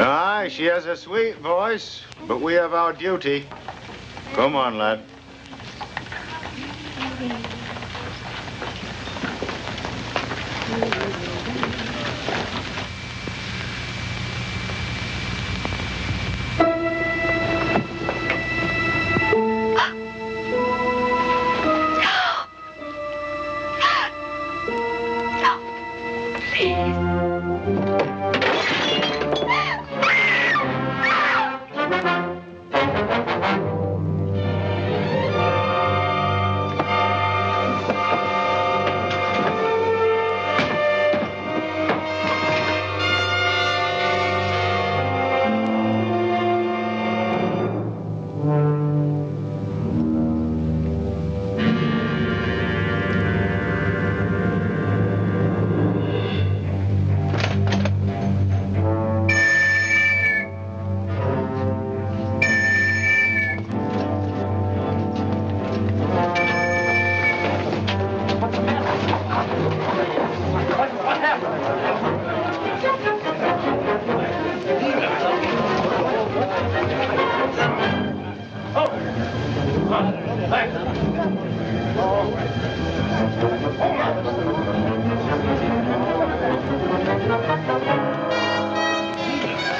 Aye, she has a sweet voice, but we have our duty. Come on, lad.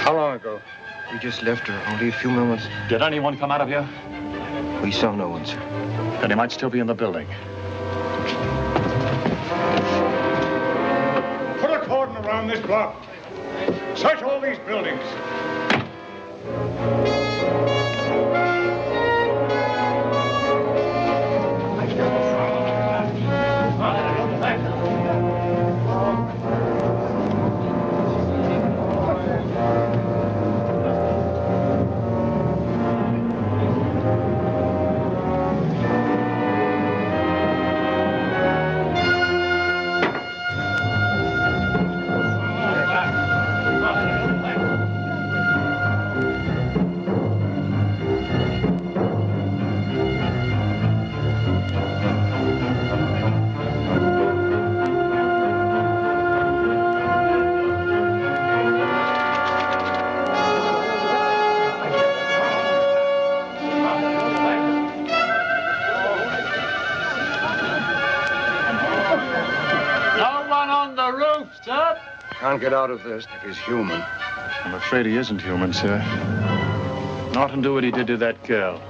How long ago? We just left her, only a few moments. Did anyone come out of here? We saw no one, sir. Then he might still be in the building. Put a cordon around this block. Search all these buildings. Can't get out of this if he's human. I'm afraid he isn't human, sir. Oughtn't do what he did to that girl.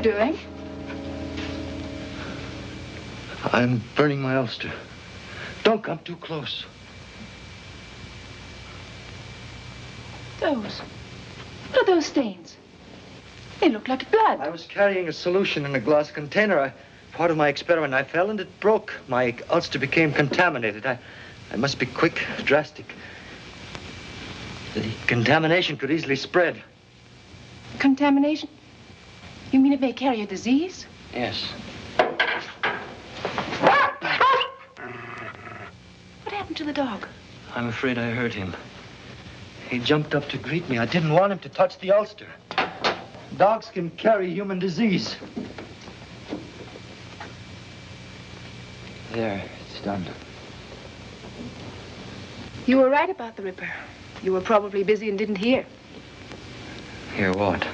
Doing? I'm burning my ulster. Don't come too close. What are those stains? They look like blood. I was carrying a solution in a glass container. Part of my experiment, I fell and it broke. My ulster became contaminated. I must be quick, drastic. The contamination could easily spread. Contamination? You mean it may carry a disease? Yes. happened to the dog? I'm afraid I hurt him. He jumped up to greet me. I didn't want him to touch the ulster. Dogs can carry human disease. There, it's done. You were right about the Ripper. You were probably busy and didn't hear. Hear what?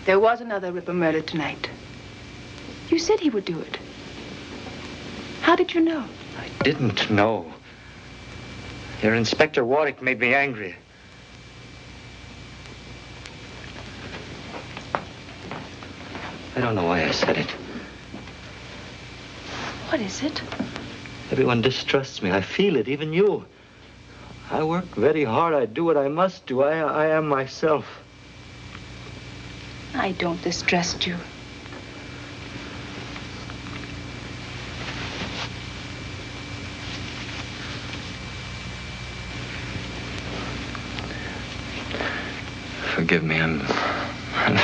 There was another Ripper murdered tonight. You said he would do it. How did you know? I didn't know. Your Inspector Warwick made me angry. I don't know why I said it. What is it? Everyone distrusts me. I feel it, even you. I work very hard. I do what I must do. I am myself. I don't distrust you. Forgive me, I'm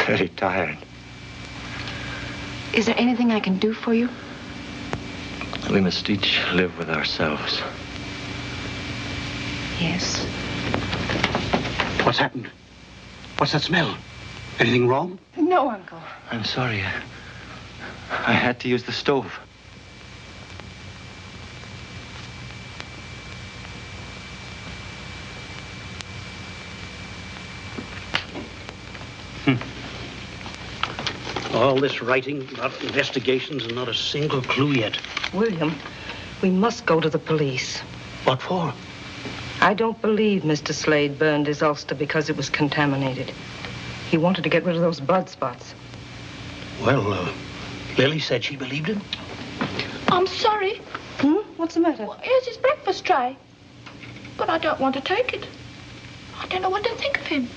very tired. Is there anything I can do for you? We must each live with ourselves. Yes. What's happened? What's that smell? Anything wrong? No, Uncle. I'm sorry. I had to use the stove. All this writing about investigations and not a single clue yet. William, we must go to the police. What for? I don't believe Mr. Slade burned his ulster because it was contaminated. He wanted to get rid of those blood spots. Well, Lily said she believed him. I'm sorry. What's the matter? Well, here's his breakfast tray. But I don't want to take it. I don't know what to think of him.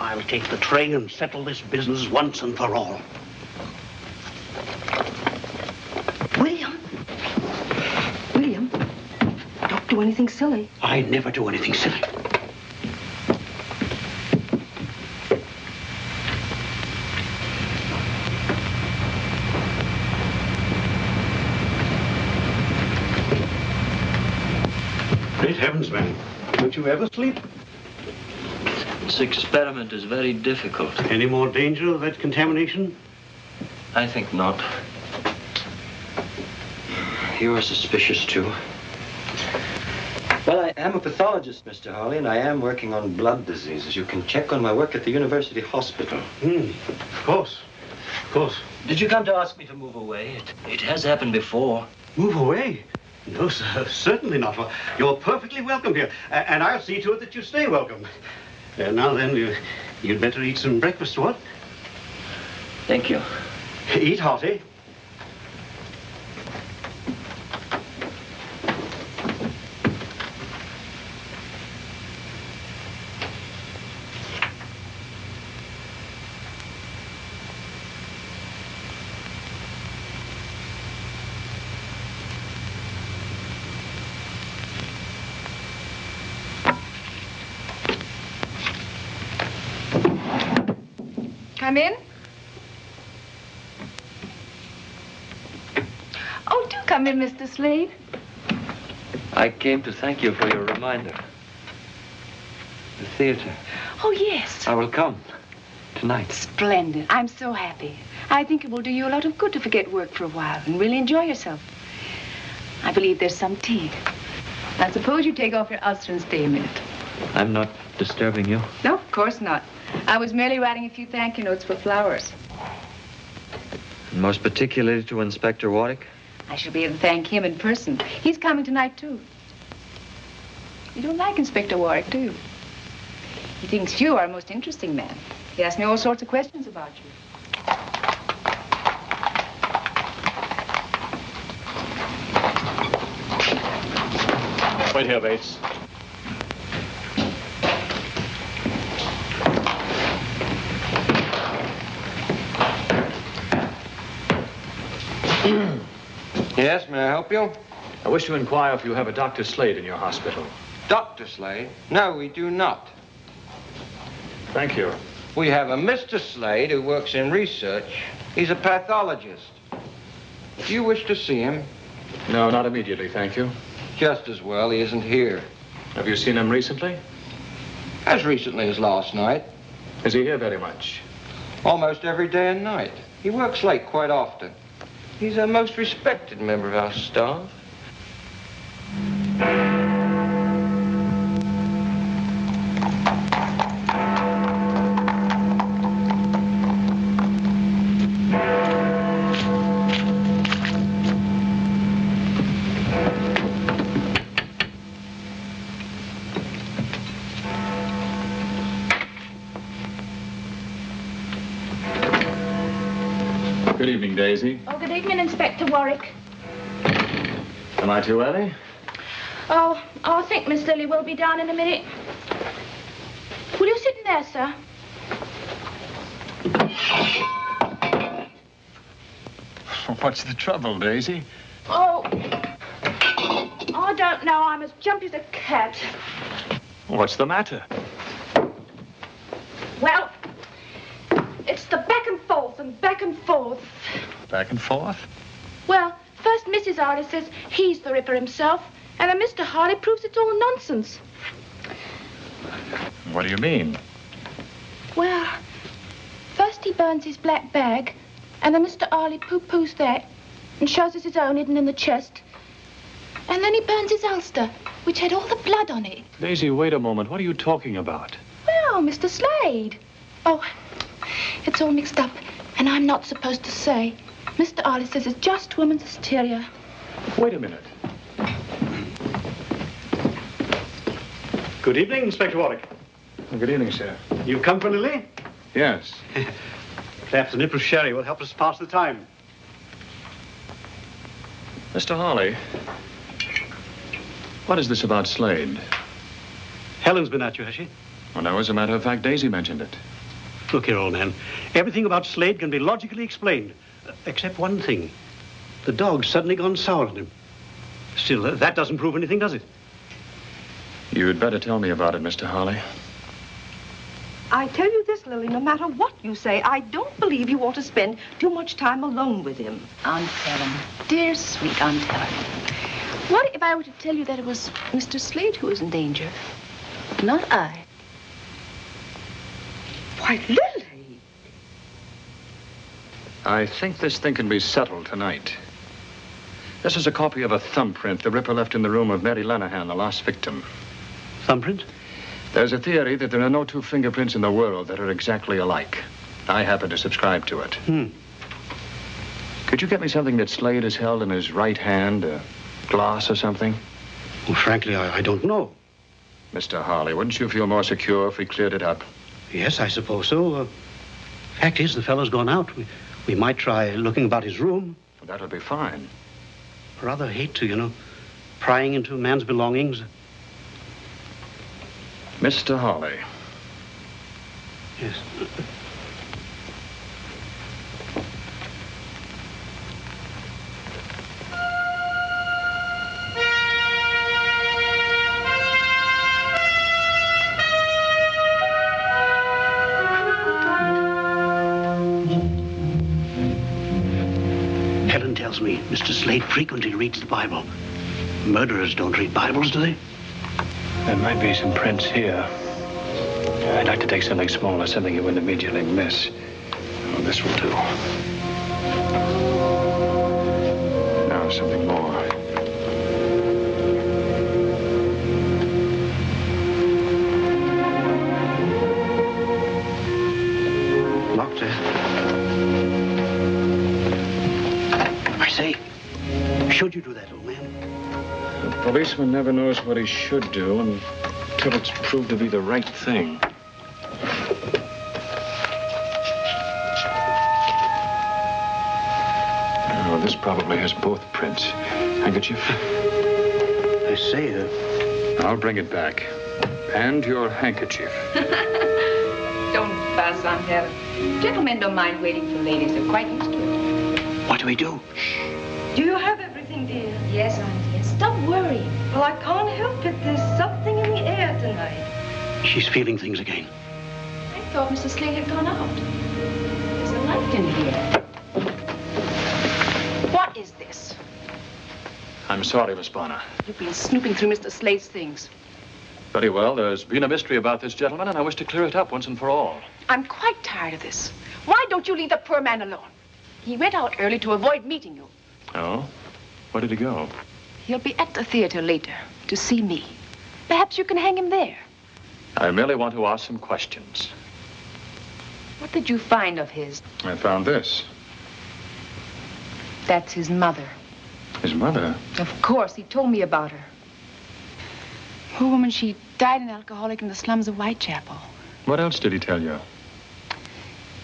I'll take the tray and settle this business once and for all. William! William, don't do anything silly. I never do anything silly. Great heavens, man. Don't you ever sleep? This experiment is very difficult. Any more danger of that contamination? I think not. You are suspicious, too. Well, I am a pathologist, Mr. Hawley, and I am working on blood diseases. You can check on my work at the University Hospital. Of course. Of course. Did you come to ask me to move away? It has happened before. Move away? No, sir, certainly not. You're perfectly welcome here, and I'll see to it that you stay welcome. Now then, you'd better eat some breakfast, what? Thank you. Eat hearty. Come in. Oh, do come in, Mr. Slade. I came to thank you for your reminder. The theater. Oh, yes. I will come tonight. Splendid. I'm so happy. I think it will do you a lot of good to forget work for a while and really enjoy yourself. I believe there's some tea. Now, suppose you take off your ulster and stay a minute. I'm not disturbing you. No, of course not. I was merely writing a few thank you notes for Flowers. And most particularly to Inspector Warwick? I shall be able to thank him in person. He's coming tonight, too. You don't like Inspector Warwick, do you? He thinks you are a most interesting man. He asks me all sorts of questions about you. Wait here, Bates. Yes, may I help you? I wish to inquire if you have a Dr. Slade in your hospital. Dr. Slade? No, we do not. Thank you. We have a Mr. Slade who works in research. He's a pathologist. If you wish to see him, No, not immediately, thank you. Just as well, he isn't here. Have you seen him recently? As recently as last night. Is he here very much? Almost every day and night. He works late quite often. He's a most respected member of our staff. Good evening, Daisy. Oh, good evening, Inspector Warwick. Am I too early? Oh, I think Miss Lily will be down in a minute. Will you sit in there, sir? What's the trouble, Daisy? Oh, I don't know. I'm as jumpy as a cat. What's the matter? Well, it's the back and forth and back and forth. Back and forth? Well, first Mrs. Harley says he's the Ripper himself, and then Mr. Harley proves it's all nonsense. What do you mean? Well, first he burns his black bag, and then Mr. Harley poo-poos that and shows us his own hidden in the chest. And then he burns his ulster, which had all the blood on it. Daisy, wait a moment. What are you talking about? Well, Mr. Slade. Oh, it's all mixed up, and I'm not supposed to say. Mr. Harley says it's just woman's hysteria. Wait a minute. Good evening, Inspector Warwick. Good evening, sir. You've come for Lily? Yes. Perhaps a nip of sherry will help us pass the time. Mr. Harley, what is this about Slade? Helen's been at you, has she? Well, no, as a matter of fact, Daisy mentioned it. Look here, old man. Everything about Slade can be logically explained, except one thing. The dog's suddenly gone sour on him. Still, that doesn't prove anything, does it? You'd better tell me about it, Mr. Harley. I tell you this, Lily, no matter what you say, I don't believe you ought to spend too much time alone with him. Aunt Helen. Dear, sweet Aunt Helen. What if I were to tell you that it was Mr. Slade who was in danger, not I? Why, Lily! I think this thing can be settled tonight. This is a copy of a thumbprint the Ripper left in the room of Mary Lenahan, the last victim. Thumbprint? There's a theory that there are no two fingerprints in the world that are exactly alike. I happen to subscribe to it. Could you get me something that Slade has held in his right hand, a glass or something? Well, frankly, I don't know. Mr. Harley, wouldn't you feel more secure if we cleared it up? Yes, I suppose so. Fact is, the fellow's gone out. We might try looking about his room. Well, that'll be fine. Rather hate to, you know, prying into a man's belongings. Mr. Harley. Yes. Helen tells me Mr. Slade frequently reads the Bible. Murderers don't read Bibles, do they? There might be some prints here. I'd like to take something smaller, something you wouldn't immediately miss. Oh, this will do. Now, something more. Locked, eh? I say, should you do that, old man? A policeman never knows what he should do until it's proved to be the right thing. Oh, this probably has both prints. Handkerchief? I say, I'll bring it back. And your handkerchief. Don't fuss, Aunt Helen. Gentlemen don't mind waiting for ladies. They're quite used to it. What do we do? Do you have everything, dear? Yes, Aunt, yes. Stop worrying. Well, I can't help it. There's something in the air tonight. She's feeling things again. I thought Mr. Slade had gone out. There's a light in here. What is this? I'm sorry, Miss Bonner. You've been snooping through Mr. Slade's things. Very well. There's been a mystery about this gentleman, and I wish to clear it up once and for all. I'm quite tired of this. Why don't you leave the poor man alone? He went out early to avoid meeting you. Oh? Where did he go? He'll be at the theater later to see me. Perhaps you can hang him there. I merely want to ask some questions. What did you find of his? I found this. That's his mother. His mother? Of course, he told me about her. Poor woman, she died an alcoholic in the slums of Whitechapel. What else did he tell you?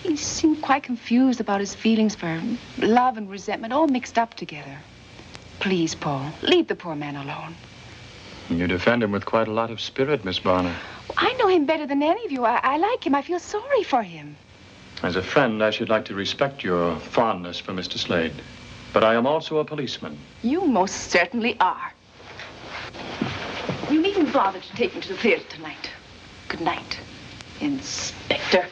He seemed quite confused about his feelings for love and resentment, all mixed up together. Please, Paul, leave the poor man alone. You defend him with quite a lot of spirit, Miss Bonner. I know him better than any of you. I like him. I feel sorry for him. As a friend, I should like to respect your fondness for Mr. Slade. But I am also a policeman. You most certainly are. You needn't bother to take me to the theater tonight. Good night, Inspector.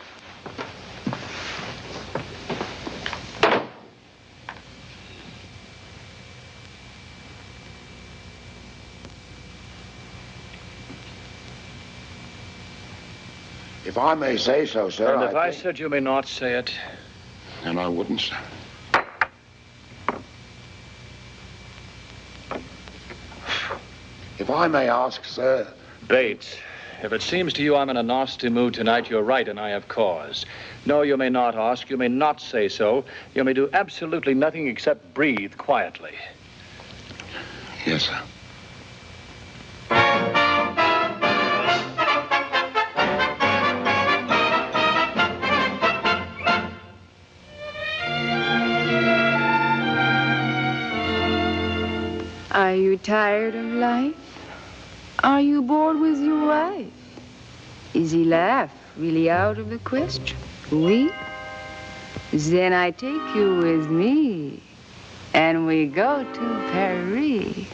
If I may say so, sir. And if I said you may not say it. Then I wouldn't, sir. If I may ask, sir. Bates, if it seems to you I'm in a nasty mood tonight, you're right, and I have cause. No, you may not ask. You may not say so. You may do absolutely nothing except breathe quietly. Yes, sir. Are you tired of life? Are you bored with your wife? Is he laugh really out of the question? Oui? Then I take you with me, and we go to Paris.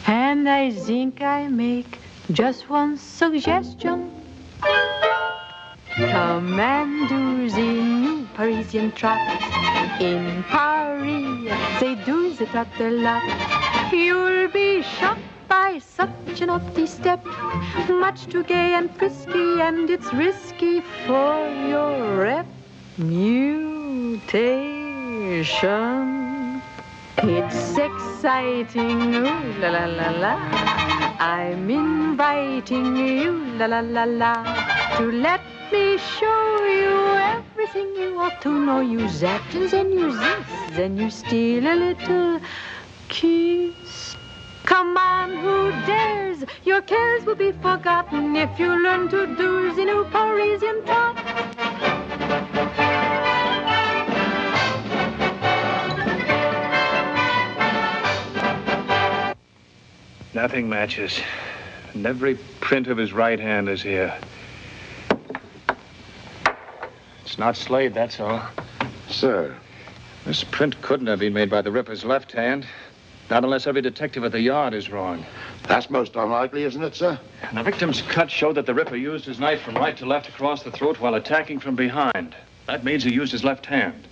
And I think I make just one suggestion. Come and do the new Parisian trot. In Paris, they do the trot a lot. You'll be shocked by such an naughty step. Much too gay and frisky, and it's risky for your reputation. It's exciting, ooh la la la la. I'm inviting you, la la la la, to let me show you everything you ought to know. You that, and then you this, then you steal a little kiss. Come on, who dares? Your cares will be forgotten if you learn to do the new Parisian trot. Nothing matches. And every print of his right hand is here. It's not Slade, that's all. Sir. This print couldn't have been made by the Ripper's left hand. Not unless every detective at the yard is wrong. That's most unlikely, isn't it, sir? And the victim's cut showed that the Ripper used his knife from right to left across the throat while attacking from behind. That means he used his left hand.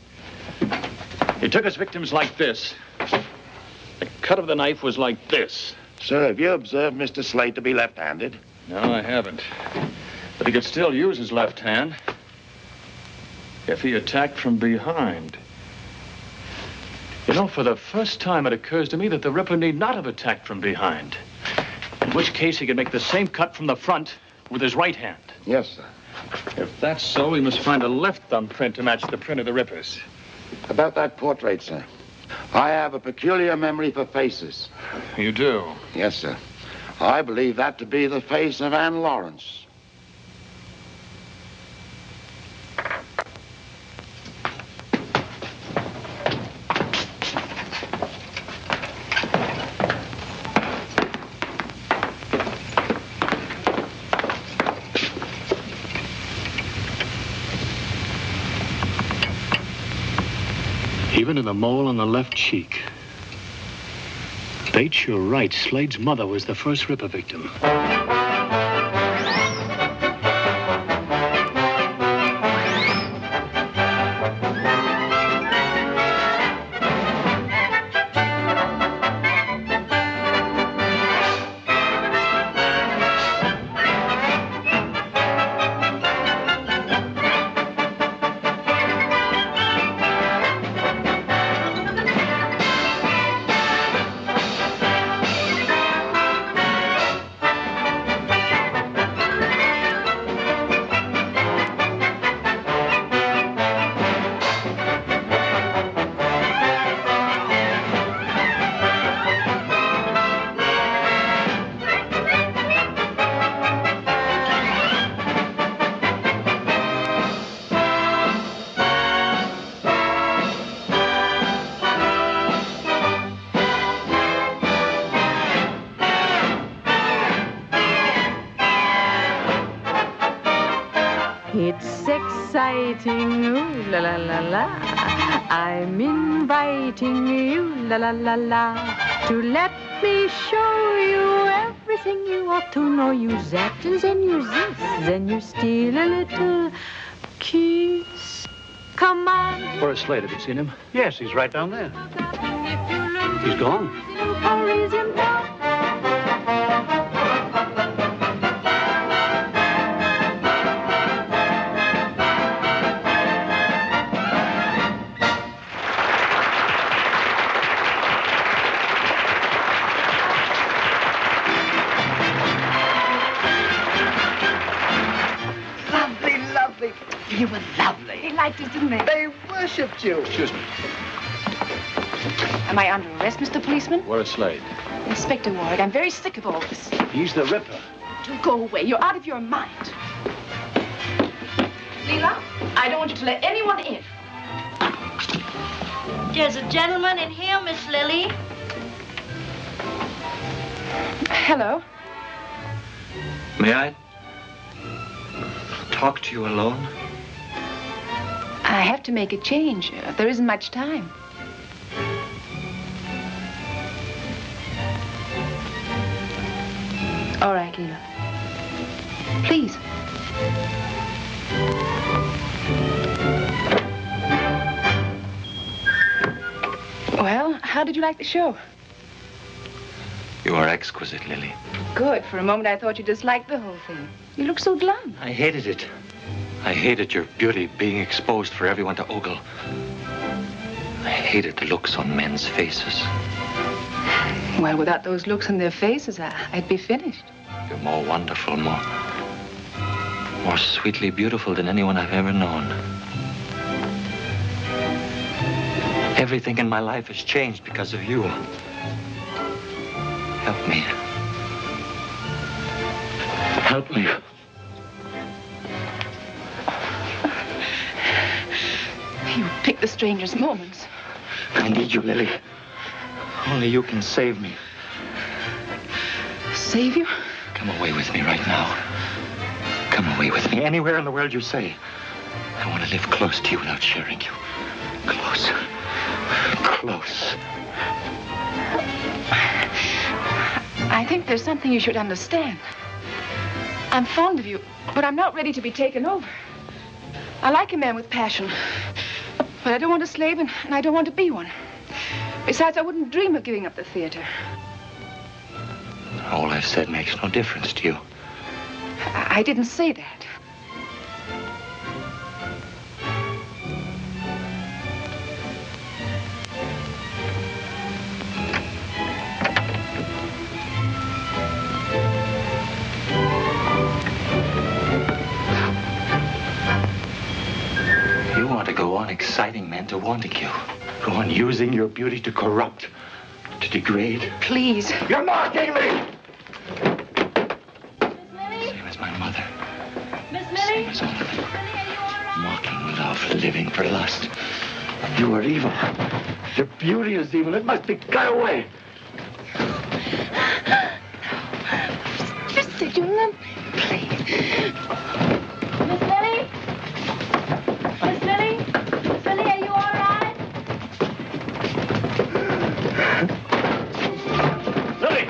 He took his victims like this. The cut of the knife was like this. Sir, have you observed Mr. Slade to be left-handed? No, I haven't. But he could still use his left hand if he attacked from behind. You know, for the first time, it occurs to me that the Ripper need not have attacked from behind. In which case, he could make the same cut from the front with his right hand. Yes, sir. If that's so, we must find a left thumbprint to match the print of the Ripper's. About that portrait, sir. I have a peculiar memory for faces. You do? Yes, sir. I believe that to be the face of Anne Lawrence. Even in the mole on the left cheek. Bates, you're right. Slade's mother was the first Ripper victim. exciting, ooh la la la la. I'm inviting you, la la la la, to let me show you everything you ought to know. You that and then you this, then you steal a little kiss. Come on. Where's Slade? Have you seen him? Yes, he's right down there. He's gone. You were lovely. They liked us, didn't they? They worshipped you. Excuse me. Am I under arrest, Mr. Policeman? Where's Slade? Inspector Ward, I'm very sick of all this. He's the Ripper. Do go away. You're out of your mind. Leela, I don't want you to let anyone in. There's a gentleman in here, Miss Lily. Hello. May I talk to you alone? I have to make a change. There isn't much time. All right, Leela. Please. Well, how did you like the show? You are exquisite, Lily. Good. For a moment, I thought you disliked the whole thing. You look so glum. I hated it. I hated your beauty being exposed for everyone to ogle. I hated the looks on men's faces. Well, without those looks on their faces, I'd be finished. You're more wonderful, more sweetly beautiful than anyone I've ever known. Everything in my life has changed because of you. Help me. Help me. You pick the strangest moments. I need you, Lily. Only you can save me. Save you? Come away with me right now. Come away with me anywhere in the world you say. I want to live close to you without sharing you. Close. Close. I think there's something you should understand. I'm fond of you, but I'm not ready to be taken over. I like a man with passion, but I don't want a slave, and I don't want to be one. Besides, I wouldn't dream of giving up the theater. All I've said makes no difference to you. I didn't say that. You want to go on exciting men to wanting you. Go on using your beauty to corrupt, to degrade. Please. You're mocking me! Same as my mother. Miss Lily? Same as all of them. Mocking love, living for lust. You are evil. Your beauty is evil. It must be cut away. Just say you love me. Please. Miss Lily? Miss Lily? Miss Lily, are you all right? Lily!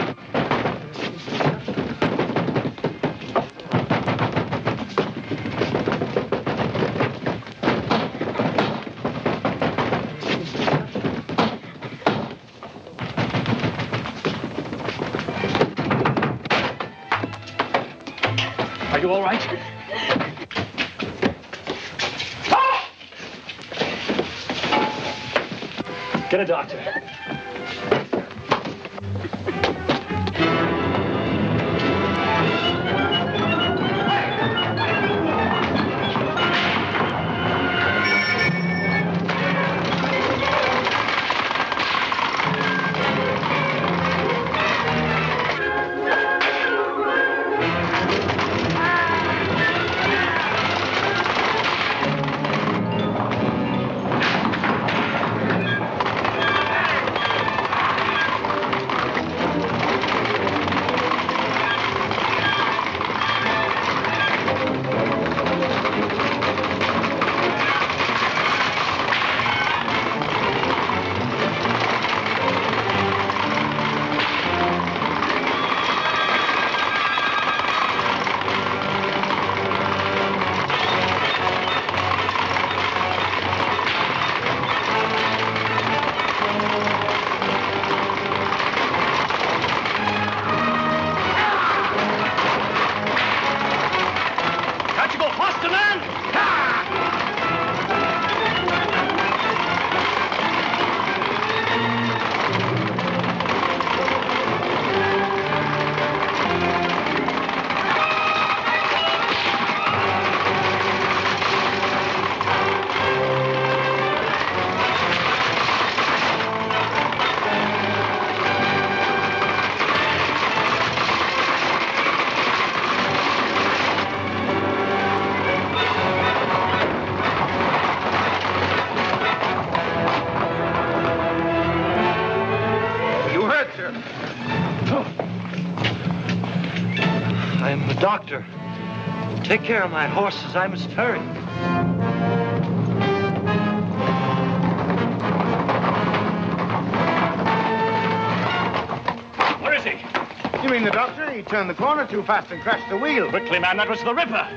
Are you all right? Get a doctor. Doctor, take care of my horses. I must hurry. Where is he? You mean the doctor? He turned the corner too fast and crashed the wheel. Quickly, man, that was the Ripper.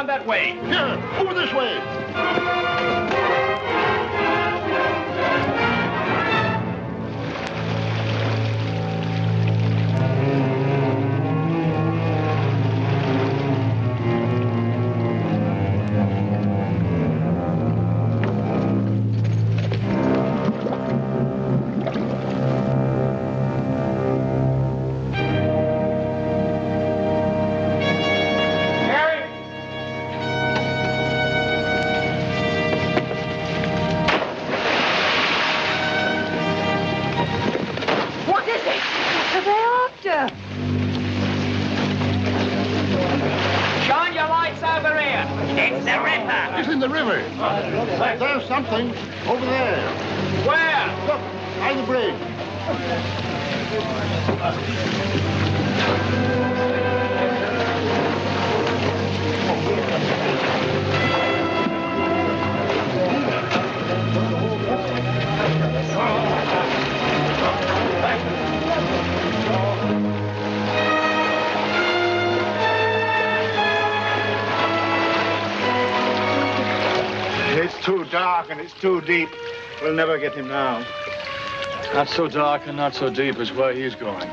That way. Here, over this way. Shine your lights over here. It's the Ripper. It's in the river. There's something over there. Where? Look, by the bridge. It's too dark and it's too deep. We'll never get him now. Not so dark and not so deep as where he's going.